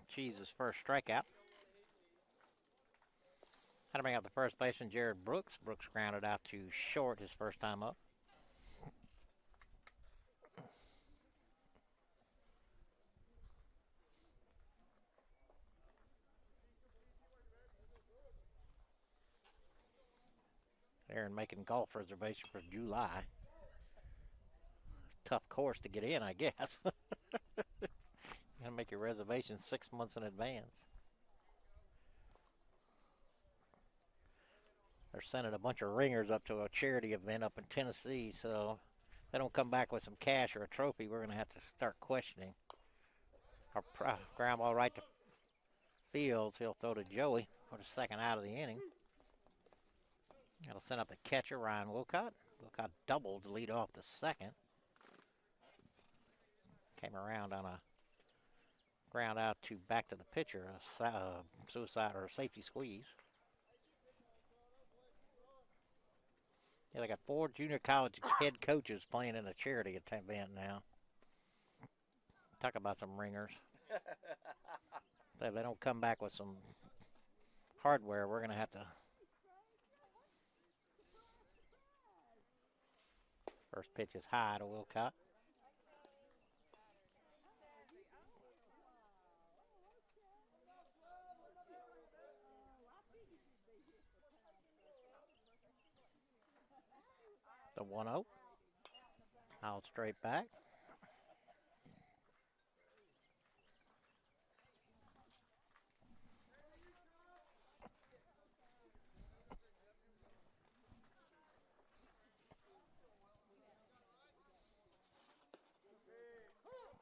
Cheese's first strikeout. Had to bring out the first baseman, Jared Brooks. Brooks grounded out to short his first time up. Aaron making golf reservation for July. Tough course to get in, I guess. You gotta make your reservations 6 months in advance. They're sending a bunch of ringers up to a charity event up in Tennessee, so if they don't come back with some cash or a trophy, we're gonna have to start questioning. Our ground ball right to Fields. He'll throw to Joey for the second out of the inning. That'll send up the catcher, Ryan Wilcott. Wilcott doubled to lead off the second. Came around on a ground out to back to the pitcher, a suicide or a safety squeeze. Yeah, they got 4 junior college head coaches playing in a charity event now. Talk about some ringers. If they don't come back with some hardware, we're going to have to. First pitch is high to Wilcott. The 1-0. Out straight back.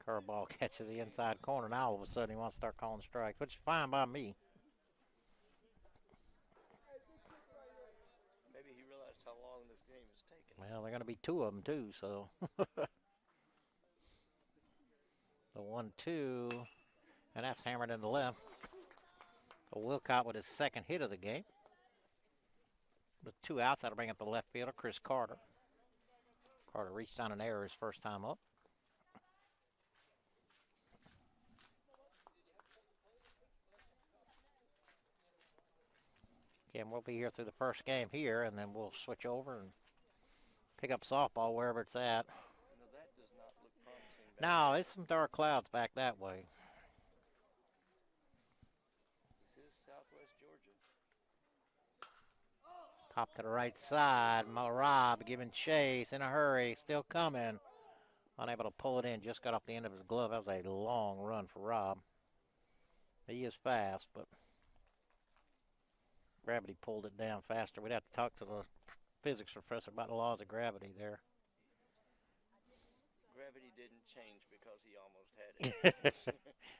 Curveball catches the inside corner. Now all of a sudden he wants to start calling strikes, which is fine by me. Maybe he realized how long this game is taking. Well, they're going to be 2 of them too, so. The 1-2, and that's hammered in the left. So Wilcott with his second hit of the game. With 2 outs, that'll bring up the left fielder, Chris Carter. Carter reached on an error his first time up. Again, we'll be here through the first game here, and then we'll switch over and pick up softball wherever it's at. No, that does not look promising. No, it's some dark clouds back that way. This is Southwest Georgia. Pop to the right side. Rob giving chase in a hurry. Still coming. Unable to pull it in. Just got off the end of his glove. That was a long run for Rob. He is fast, but gravity pulled it down faster. We'd have to talk to the physics professor about the laws of gravity there. Gravity didn't change because he almost had it.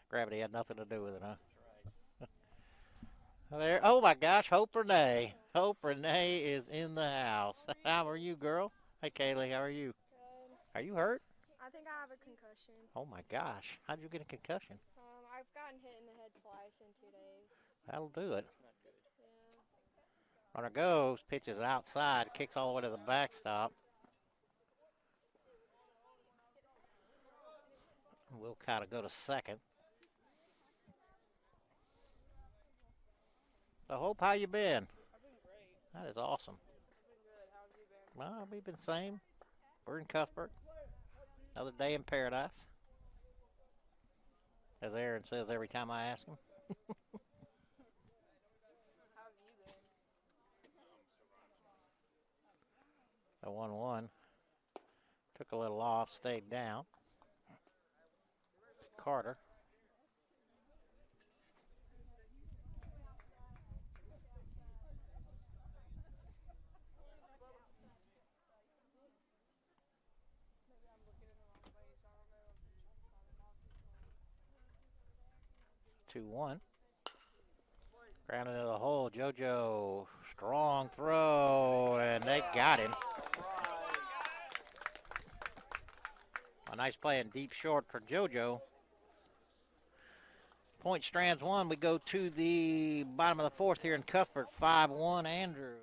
Gravity had nothing to do with it, huh? That's right. There. Oh my gosh, Hope Renee. Hope Renee is in the house. How are you, girl? Hey, Kaylee, how are you? Good. Are you hurt? I think I have a concussion. Oh my gosh, how'd you get a concussion? I've gotten hit in the head twice in 2 days. That'll do it. That's not good. Yeah. Runner goes, pitches outside, kicks all the way to the backstop. We'll kind of go to second. So, Hope, how you been? I've been great. That is awesome. I've been good. How have you been? Well, we've been same. We're in Cuthbert. Another day in paradise. As Aaron says every time I ask him. How have you been? The 1-1. Took a little off, stayed down. Carter. Maybe I'm looking in the wrong place. I don't know. I'm trying to find the mouse. 2-1. Grounded into the hole. JoJo, strong throw, and they got him. A nice play in deep short for JoJo. Point Strands 1. We go to the bottom of the fourth here in Cuthbert. 5-1, Andrew.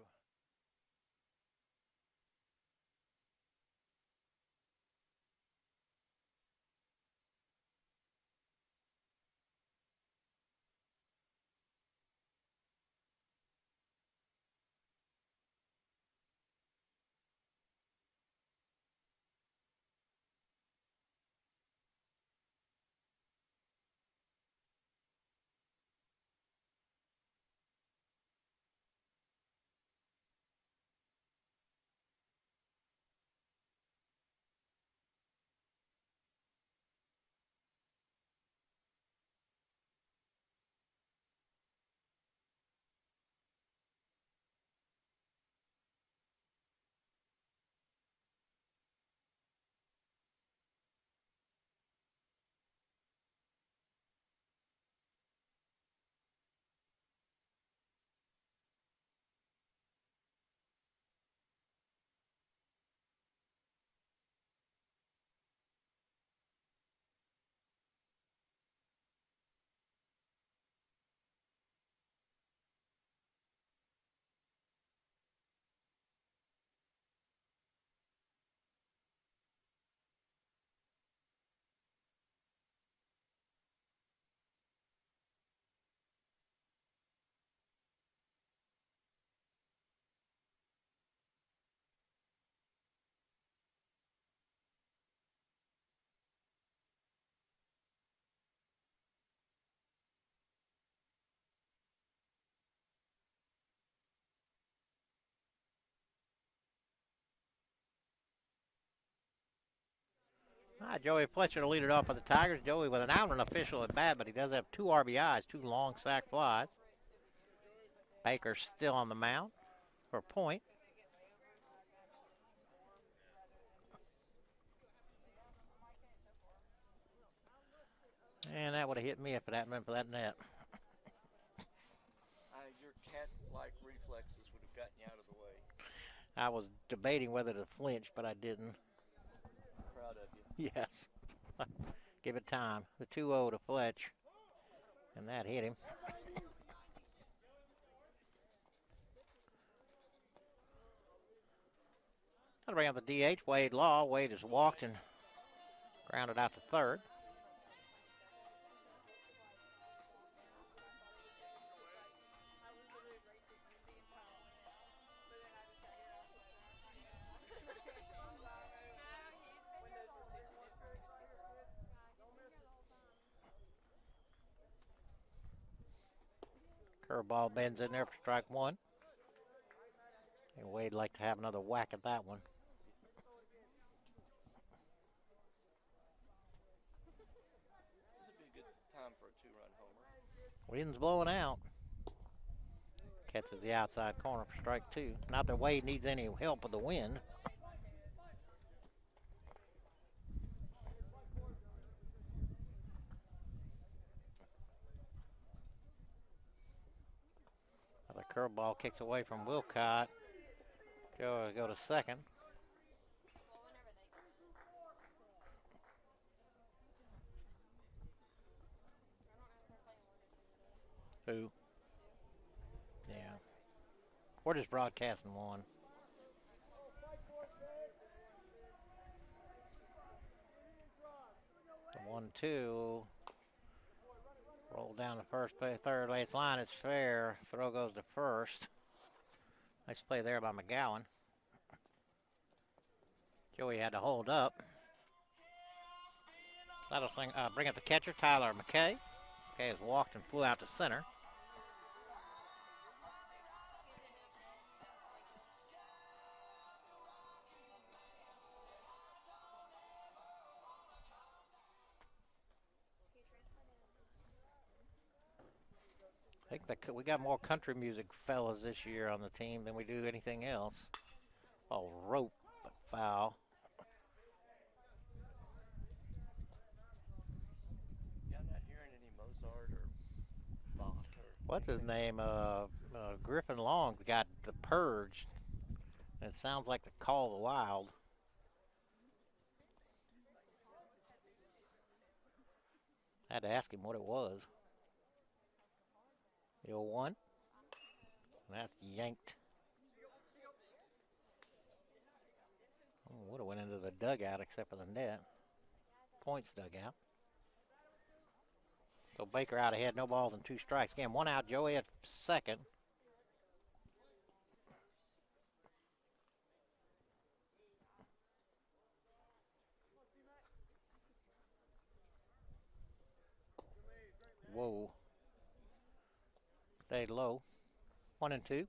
Joey Fletcher to lead it off for the Tigers. Joey with an out and official at bat, but he does have 2 RBIs, 2 long sac flies. Baker still on the mound for Point. And that would have hit me if it hadn't been for that net. Your cat-like reflexes would have gotten you out of the way. I was debating whether to flinch, but I didn't. Proud of you. Yes. Give it time. The 2-0 to Fletch. And that hit him. That'll bring up the DH, Wade Law. Wade has walked and grounded out to third. Curveball bends in there for strike 1. And Wade like to have another whack at that one. This would be a good time for a 2-run homer. Wind's blowing out. Catches the outside corner for strike 2. Not that Wade needs any help with the wind. The curveball kicks away from Wilcott. Joe will go to second. Who? Yeah. We're just broadcasting one. The 1-2. Roll down the first base, third base line. It's fair. Throw goes to first. Nice play there by McGowan. Joey had to hold up. That'll bring up the catcher, Tyler McKay. McKay has walked and flew out to center. I think that we got more country music fellas this year on the team than we do anything else. Oh, rope, but foul. Yeah, I'm not hearing any Mozart or Bach or. What's his name? Griffin Long got the purge. It sounds like the Call of the Wild. I had to ask him what it was. The 0-1. And that's yanked. Would have went into the dugout except for the net. Points dugout. So Baker out ahead, no balls and 2 strikes. Again, 1 out, Joey at second. Whoa. Stayed low. 1-2.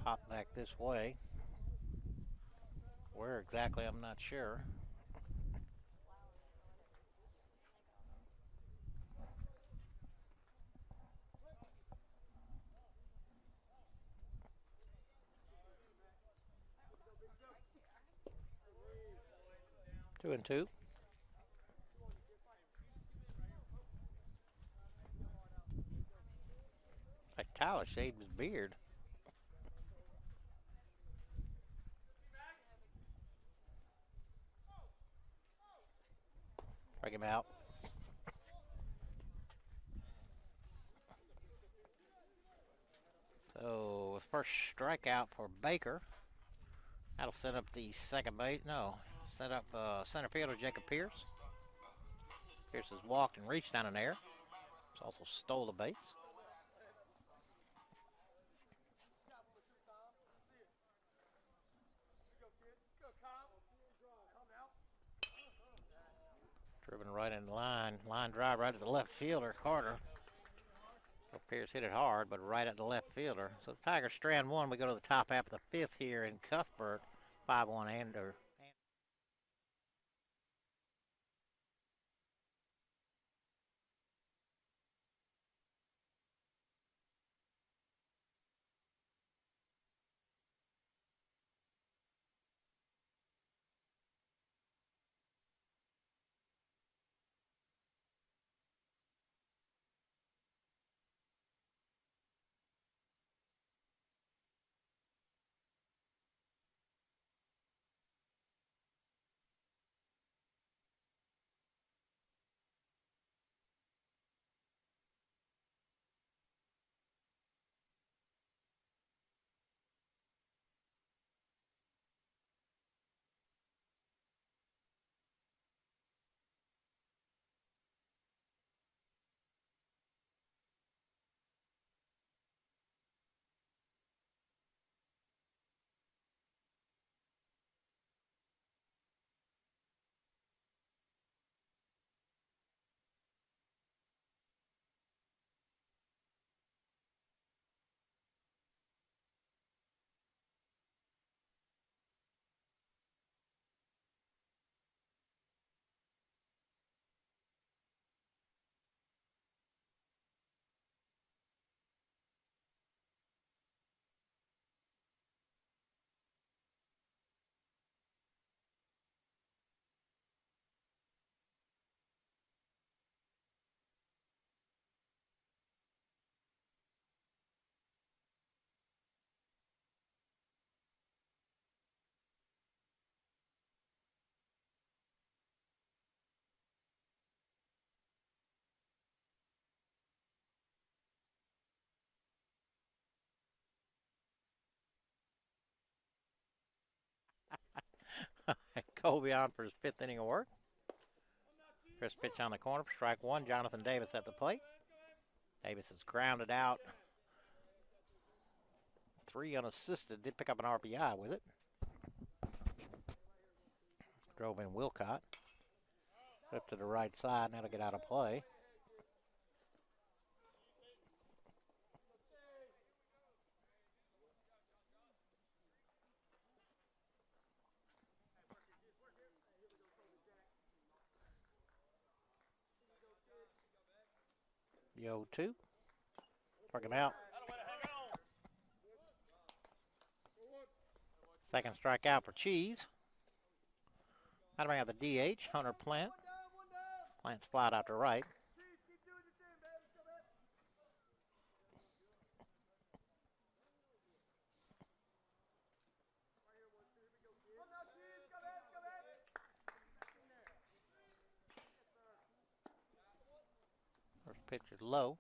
Pop back this way. Where exactly, I'm not sure. Two and two. Like Tyler shaved his beard. Strike him out. So first strikeout for Baker. That'll set up the second base. No, set up center fielder Jacob Pierce. Pierce has walked and reached down in there. He's also stole the base. Driven right in the line. Line drive right at the left fielder, Carter. So Pierce hit it hard, but right at the left fielder. So the Tigers strand one. We go to the top half of the fifth here in Cuthbert. 5-1 Ander. Colby on for his 5th inning of work. First pitch on the corner for strike one. Jonathan Davis at the plate. Davis is grounded out. 3 unassisted. Did pick up an RBI with it. Drove in Wilcott. Up to the right side. Now to get out of play. The 0-2. Struck him out. Second strikeout for Cheese. That'll bring out the DH, Hunter Plant. Plant's flat out to right. First pitch is low.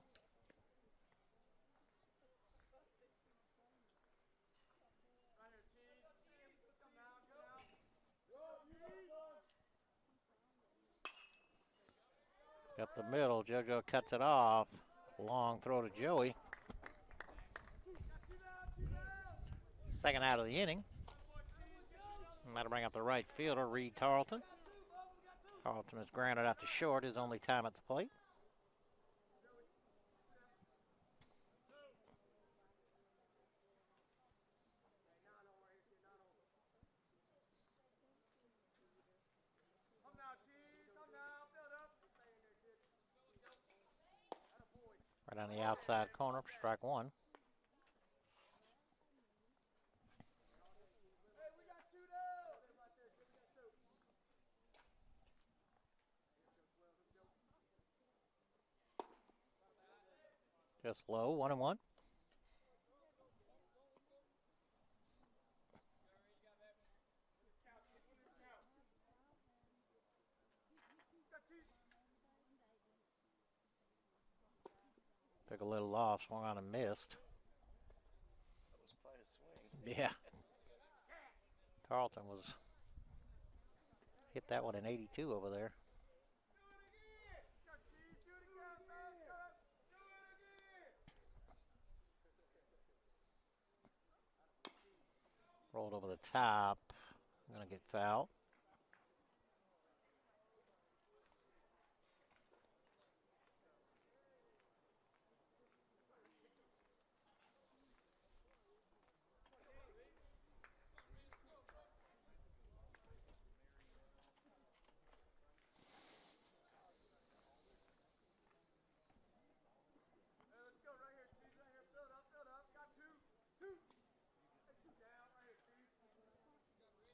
Up the middle, JoJo cuts it off. Long throw to Joey. Second out of the inning. And that'll bring up the right fielder, Reed Tarleton. Tarleton is grounded out to short, his only time at the plate. Right on the outside corner for strike one. Just low, 1-1. Took a little off, swung on and missed. That was quite a swing. Yeah. Tarleton was hit that one in 82 over there. Rolled over the top. Gonna get fouled.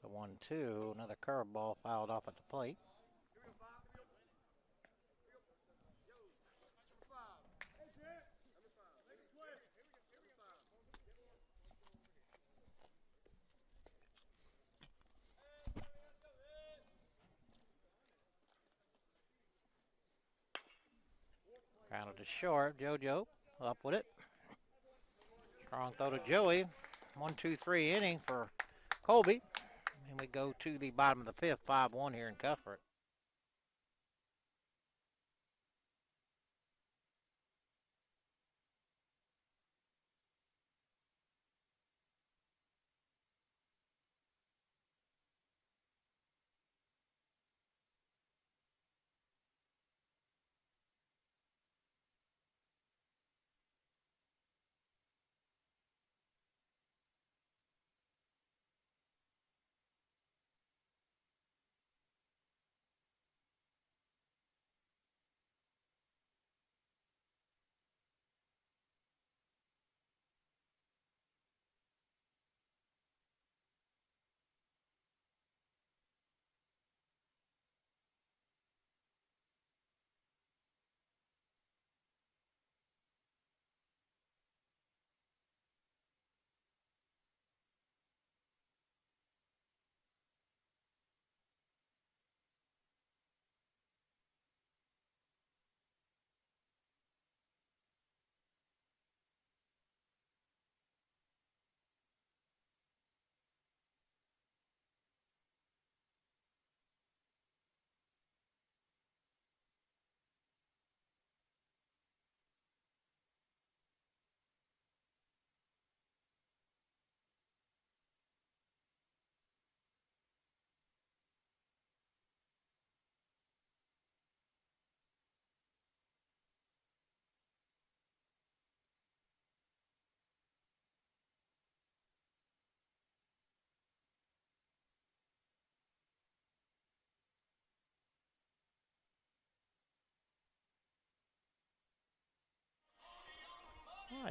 The 1-2, another curveball fouled off at the plate. Grounded to short. JoJo up with it. Strong throw to Joey. 1-2-3 inning for Colby. And we go to the bottom of the 5th, 5-1 here in Cuthbert.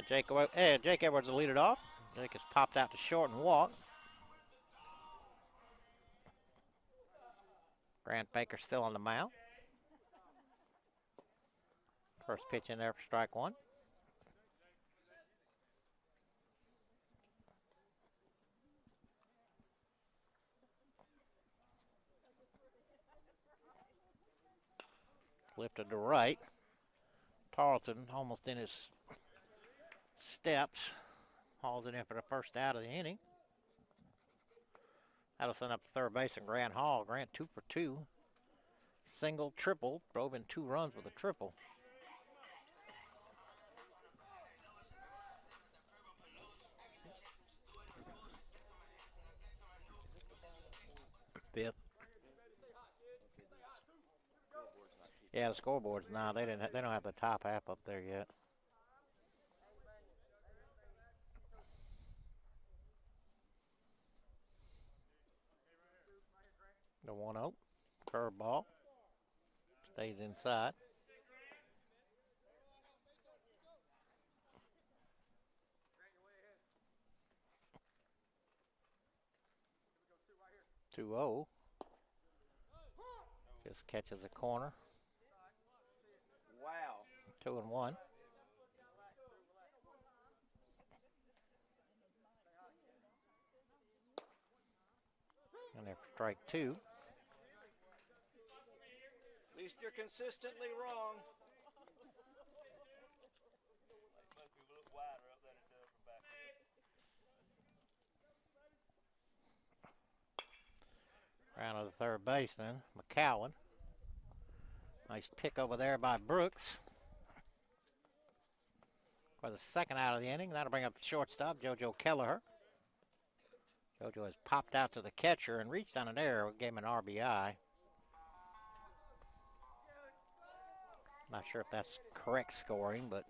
Jake Edwards will lead it off. Jake has popped out to short and walk. Grant Baker still on the mound. First pitch in there for strike one. Lifted to right. Tarleton almost in his steps. Hauls it in for the first out of the inning. That'll send up to third base and Grant Hall. Grant 2 for 2. Single, triple. Drove in 2 runs with a triple. Fifth. Yeah, the scoreboards. Nah, they don't have the top half up there yet. The 1-0. Curveball. Stays inside. Two-0. Just catches a corner. Wow. 2-1. And after strike 2. At least you're consistently wrong. Round of the third baseman, McCowan. Nice pick over there by Brooks. For the second out of the inning. That'll bring up the shortstop, JoJo Kelleher. JoJo has popped out to the catcher and reached on an error. Gave him an RBI. Not sure if that's correct scoring, but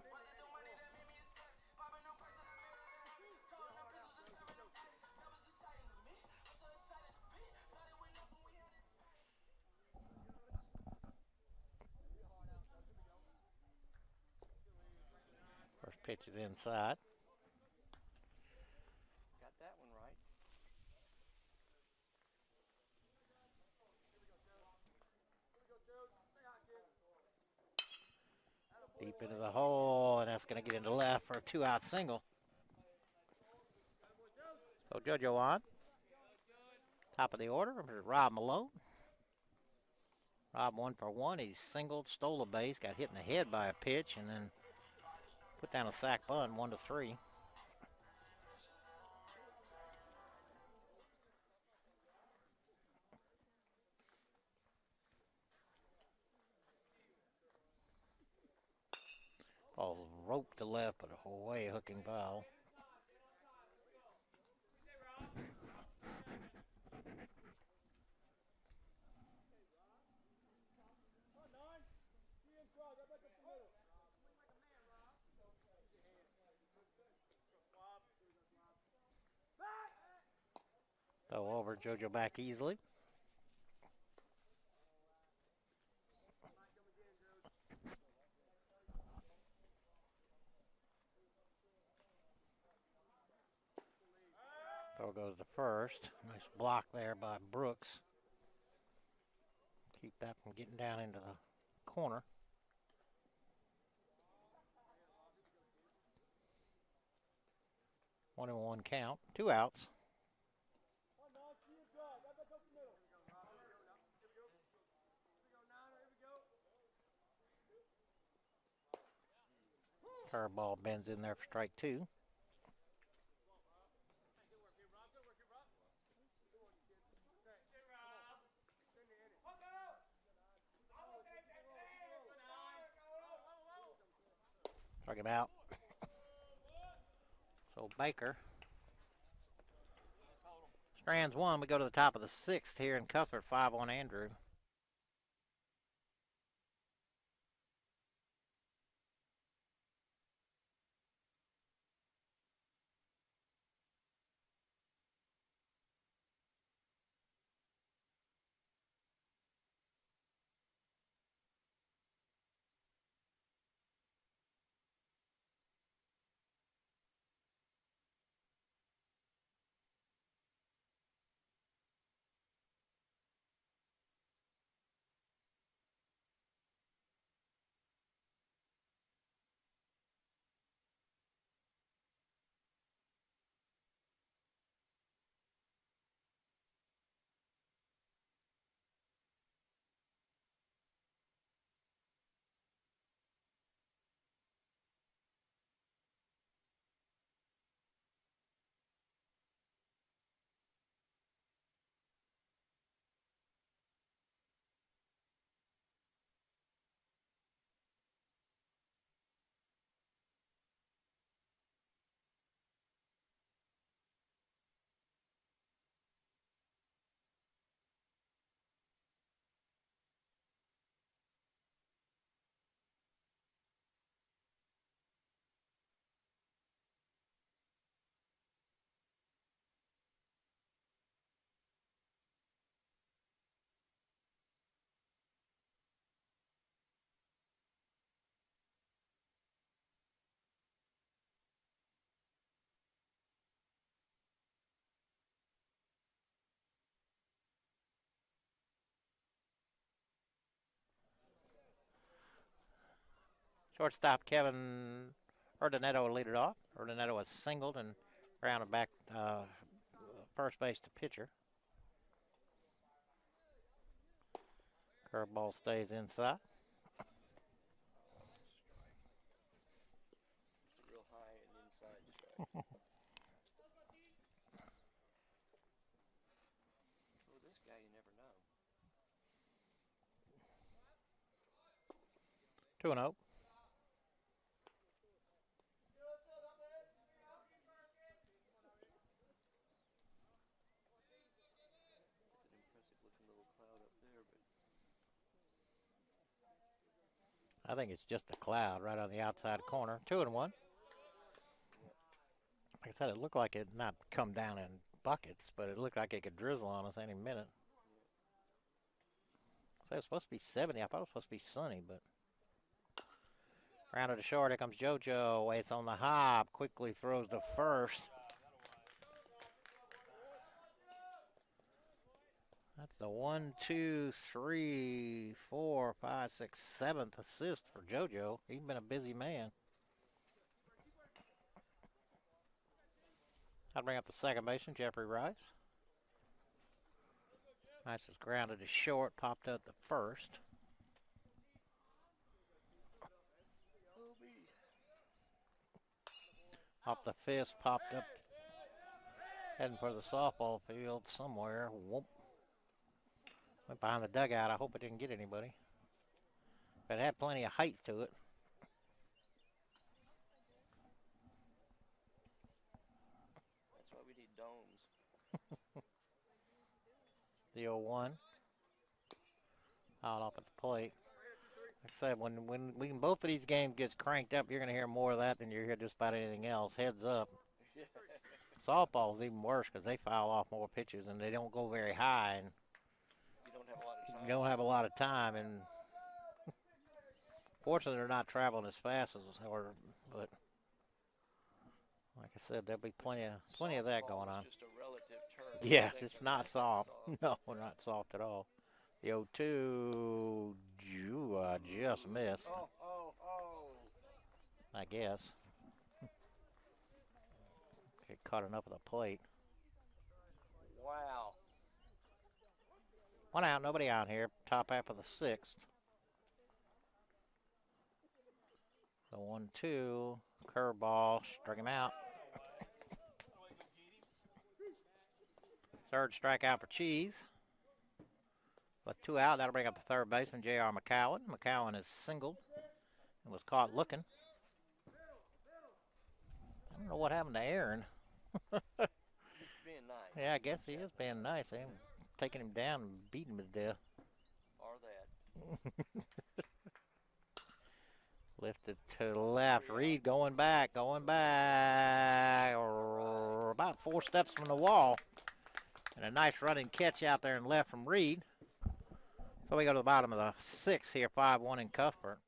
first pitch is inside. Got that one right. Deep into the hole, and that's going to get into left for a 2-out single. So JoJo on. Top of the order, Rob Malone. Rob 1 for 1. He singled, stole a base, got hit in the head by a pitch, and then put down a sac bunt, 1-3. Ball roped to left, but a way hooking foul. Throw over, JoJo back easily. Throw goes to first. Nice block there by Brooks. Keep that from getting down into the corner. One and one count. 2 outs. Curveball bends in there for strike 2. Struck him out. So Baker strands 1. We go to the top of the 6th here in Cuthbert. 5-1 Andrew. Shortstop Kevin Urdanetto lead it off. Urdanetto was singled and rounded back first base to pitcher. Curveball stays inside. Real high and inside strike. Oh, this guy you never know. 2-0. It's an impressive looking little cloud up there, but I think it's just a cloud right on the outside corner. 2-1. Like I said, it looked like it not come down in buckets, but it looked like it could drizzle on us any minute. So it's supposed to be 70. I thought it was supposed to be sunny, but rounded to short. Here comes JoJo. Waits on the hop. Quickly throws to first. That's the 1, 2, 3, 4, 5, 6, 7th assist for JoJo. He's been a busy man. I'll bring up the second baseman, Jeffrey Rice. Rice is grounded to short, popped up to first. Off the fist, popped up, heading for the softball field somewhere. Whoop. Went behind the dugout. I hope it didn't get anybody. But it had plenty of height to it. that's why we need domes. The 0-1. Out off at the plate. Like I said, when both of these games gets cranked up, you're going to hear more of that than you hear just about anything else. Heads up. Softball is even worse because they foul off more pitches and they don't go very high, and You don't have a lot of time. you don't have a lot of time. And fortunately, they're not traveling as fast as, but like I said, there'll be plenty of that Softball going is on. just a relative term. Yeah, Things it's are not soft. soft. No, not soft at all. The 0-2, just missed, Oh. I guess. Get caught enough of the plate. Wow. One out, nobody out here. Top half of the sixth. The 1-2, curveball, struck him out. Third strikeout for Cheese. But 2 out, that'll bring up the third baseman, J.R. McCowan. McCowan is singled and was caught looking. I don't know what happened to Aaron. He's being nice. Yeah, I guess he is being nice. They're taking him down and beating him to death. Or that. Lifted to the left. Reed going back. About 4 steps from the wall. And a nice running catch out there and left from Reed. So we go to the bottom of the 6th here, 5-1 in Cuthbert.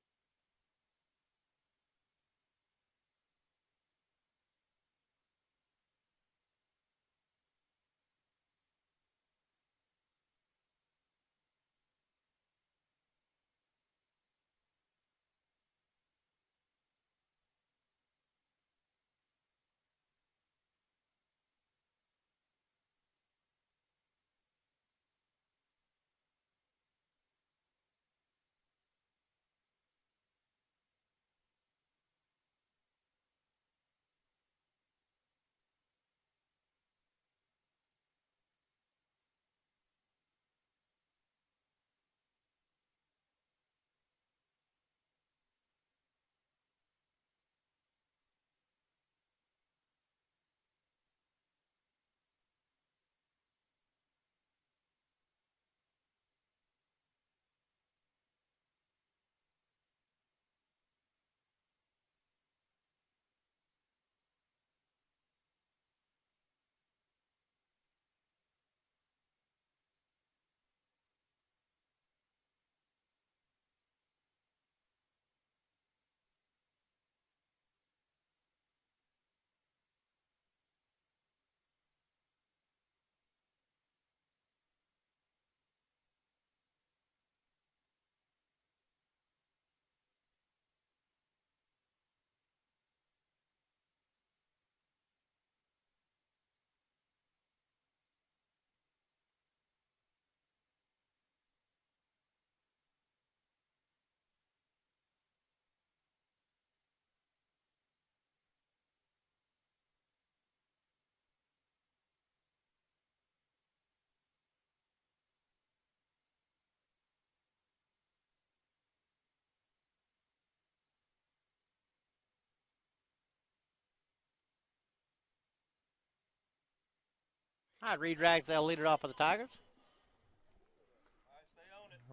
All right, Reed Ragsdale lead it off for the Tigers.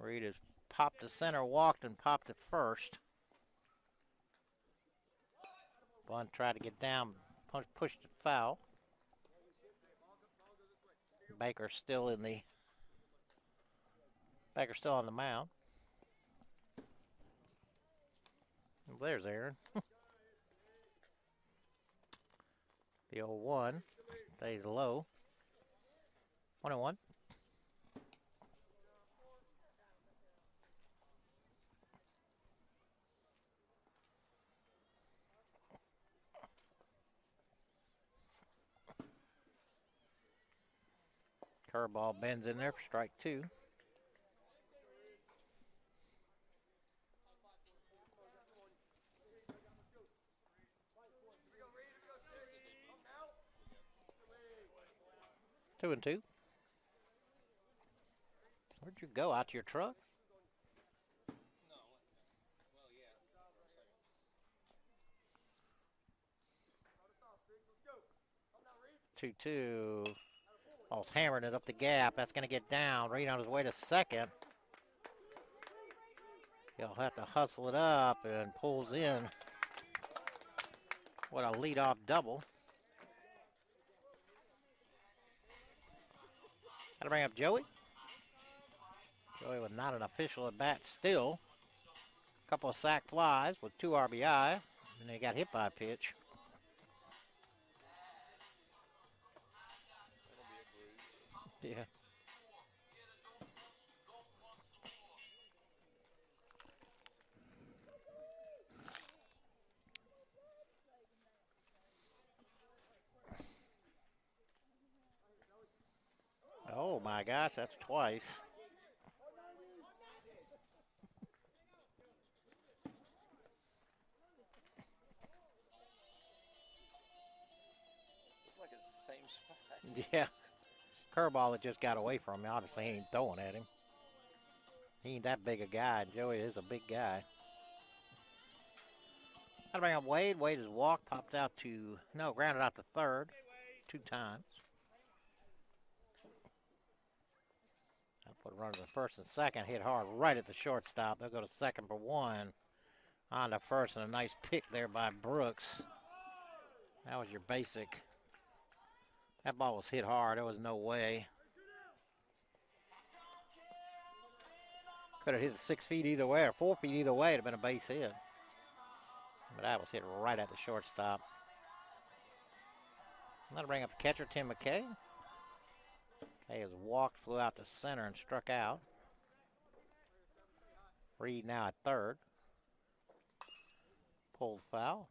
Reed has popped to center, walked, and popped to first. Bunt tried to get down, pushed it foul. Baker's still on the mound. There's Aaron. The 0-1 stays low. 1-1. Curveball bends in there for strike 2. Two and two. Where'd you go? Out to your truck? 2-2. Ball's hammering it up the gap. That's going to get down. Reed on his way to second. He'll have to hustle it up and pulls in. What a leadoff double. Got to bring up Joey. Joey with not an official at bat still. A couple of sac flies with 2 RBI. And then he got hit by a pitch. Yeah. Oh my gosh, that's twice. Looks like it's the same spot. Yeah. Curveball that just got away from him. Obviously, he ain't throwing at him. He ain't that big a guy. Joey is a big guy. Got to bring up Wade. Wade has walked, popped out to, no, grounded out to third 2 times. I'll put a runner to first and second. Hit hard right at the shortstop. They'll go to second for 1. On to first, and a nice pick there by Brooks. That was your basic. That ball was hit hard. There was no way. Could have hit it 6 feet either way or 4 feet either way. It'd have been a base hit. But that was hit right at the shortstop. That'll bring up the catcher, Tim McKay. McKay has walked, flew out to center, and struck out. Reed now at third. Pulled foul.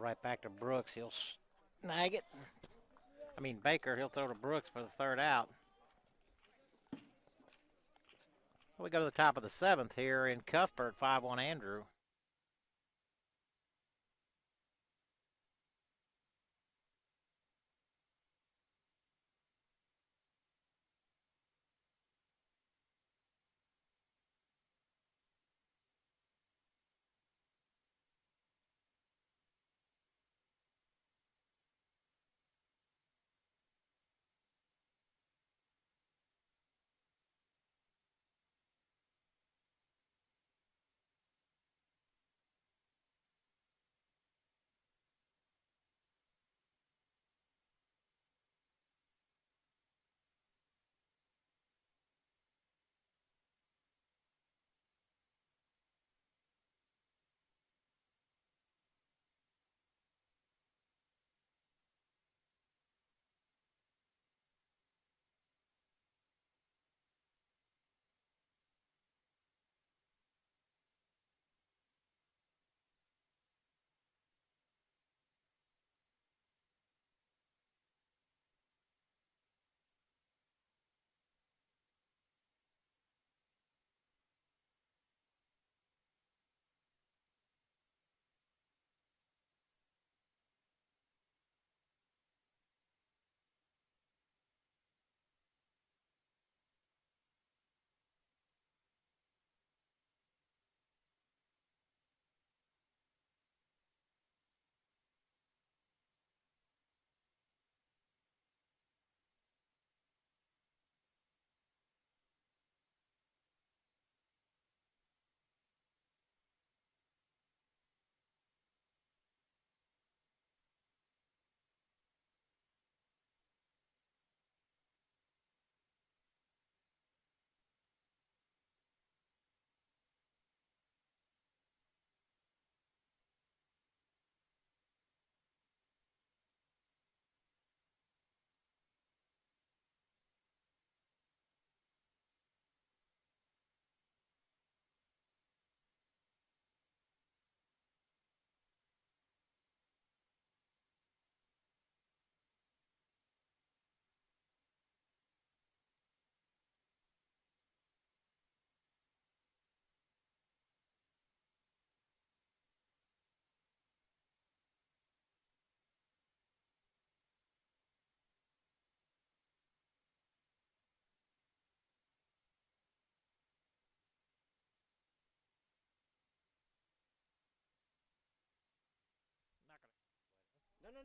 Right back to Brooks. He'll snag it. I mean, Baker, he'll throw to Brooks for the third out. We go to the top of the 7th here in Cuthbert, 5-1 Andrew.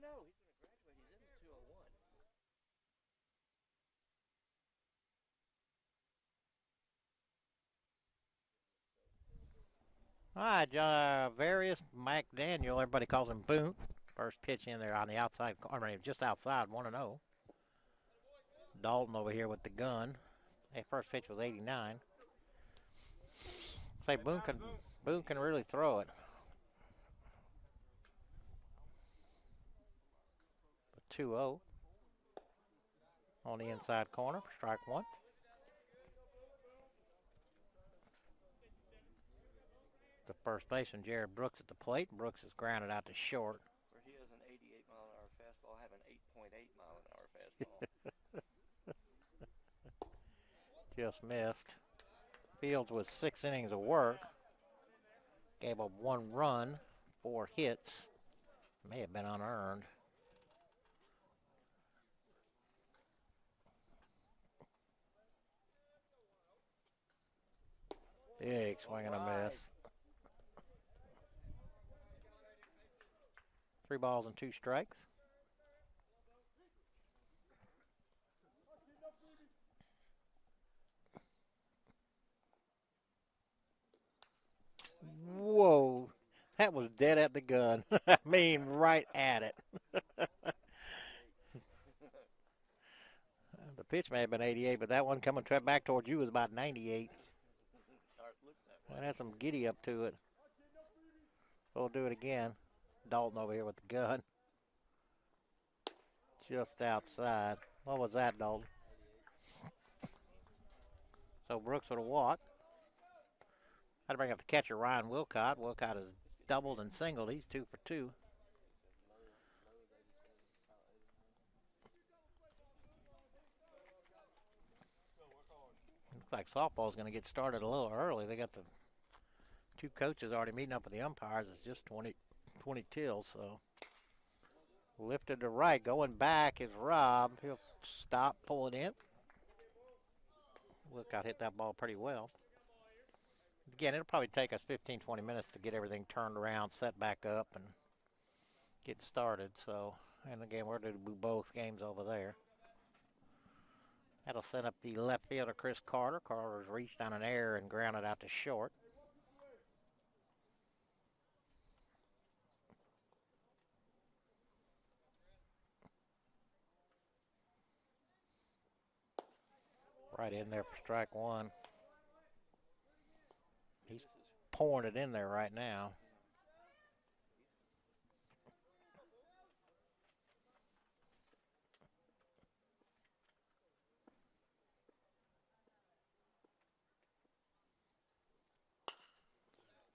No. He's going to graduate. He's in the 201. All right, Various McDaniel. Everybody calls him Boone. First pitch in there on the outside corner, just outside, 1-0. Dalton over here with the gun. Hey, first pitch was 89. Say Boone can really throw it. The 2-0 on the inside corner for strike one. The first baseman, Jared Brooks, at the plate. Brooks is grounded out to short. Where he has an 88-mile-an-hour fastball, I have an 8.8-mile-an-hour fastball. Just missed. Fields with 6 innings of work. Gave up 1 run, 4 hits. May have been unearned. Big swing and a miss. 3 balls and 2 strikes. Whoa, that was dead at the gun. I mean, right at it. The pitch may have been 88, but that one coming back towards you was about 98. Well, had some giddy up to it. We'll do it again. Dalton over here with the gun. Just outside. What was that, Dalton? So Brooks with a walk. Had to bring up the catcher, Ryan Wilcott. Wilcott has doubled and singled. He's 2 for 2. Looks like softball's going to get started a little early. They got the 2 coaches already meeting up with the umpires. It's just 20 till, so. Lifted to right. Going back is Rob. He'll stop, pull it in. Wilcott hit that ball pretty well. Again, it'll probably take us 15, 20 minutes to get everything turned around, set back up, and get started. So, and again, we're going to do both games over there. That'll set up the left fielder, Chris Carter. Carter's reached on an error and grounded out to short. Right in there for strike one. He's pouring it in there right now.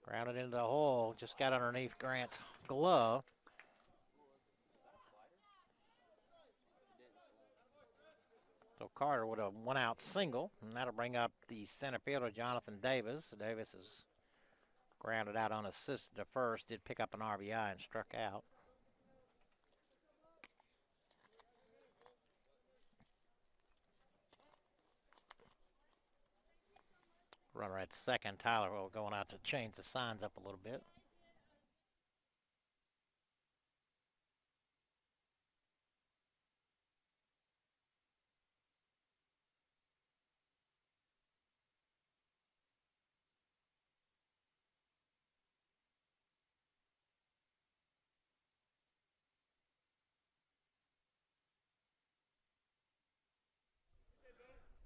Grounded into the hole. Just got underneath Grant's glove. So Carter with a 1-out single, and that'll bring up the center fielder, Jonathan Davis. Davis is grounded out unassisted to first, did pick up an RBI and struck out. Runner at second, Tyler will going out to change the signs up a little bit.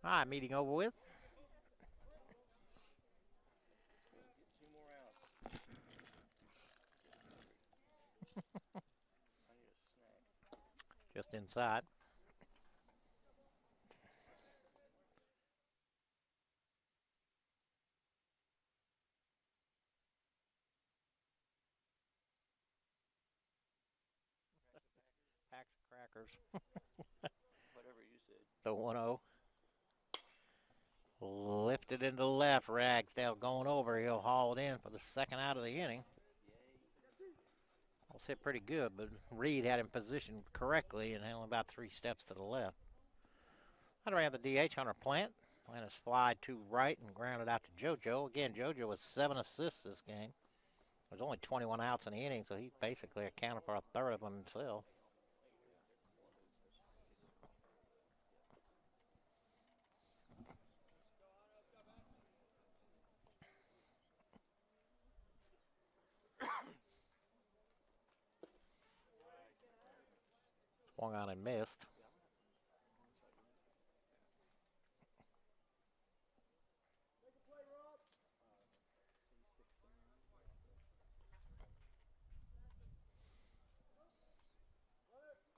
All right, meeting over with. Get 2 more outs. I need a snack. Just inside. Packs of crackers. Whatever you said. The 1-0. Lifted into the left. Ragsdale going over. He'll haul it in for the second out of the inning. Was hit pretty good, but Reed had him positioned correctly and only about 3 steps to the left. I'd have the DH, Hunter Plant. Plant is fly to right and grounded out to JoJo. Again, JoJo was 7 assists this game. There's only 21 outs in the inning, so he basically accounted for a third of them himself. Swung on and missed.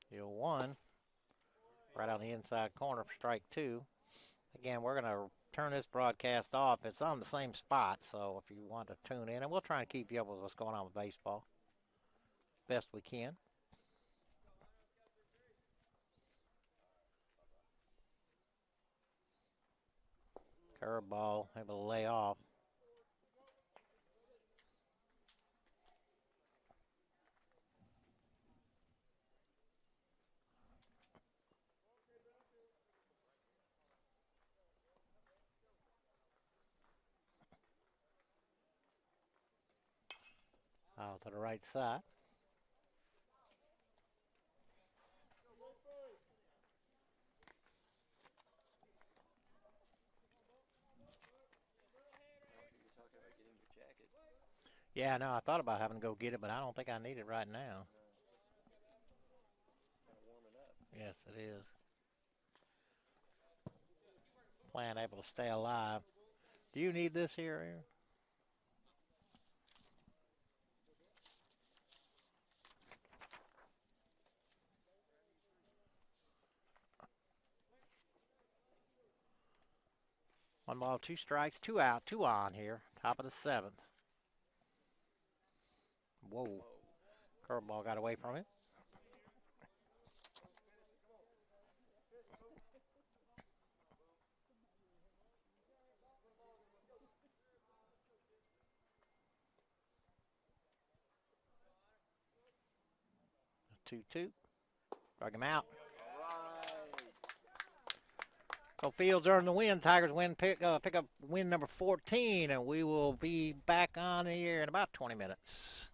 Deal 1. Right on the inside corner for strike 2. Again, we're going to turn this broadcast off. It's on the same spot, so if you want to tune in, and we'll try and keep you up with what's going on with baseball best we can. Curveball, able to lay off. Out to the right side. You're talking about getting the jacket. Yeah, no, I thought about having to go get it, but I don't think I need it right now. Kind of warming up. Yes, it is. Plant able to stay alive. Do you need this here, Aaron? One ball, 2 strikes, 2 out, 2 on here. Top of the 7th. Whoa. Curveball got away from it. A 2-2. Drug him out. So Fields earned the win. Tigers win, pick up win number 14, and we will be back on the air in about 20 minutes.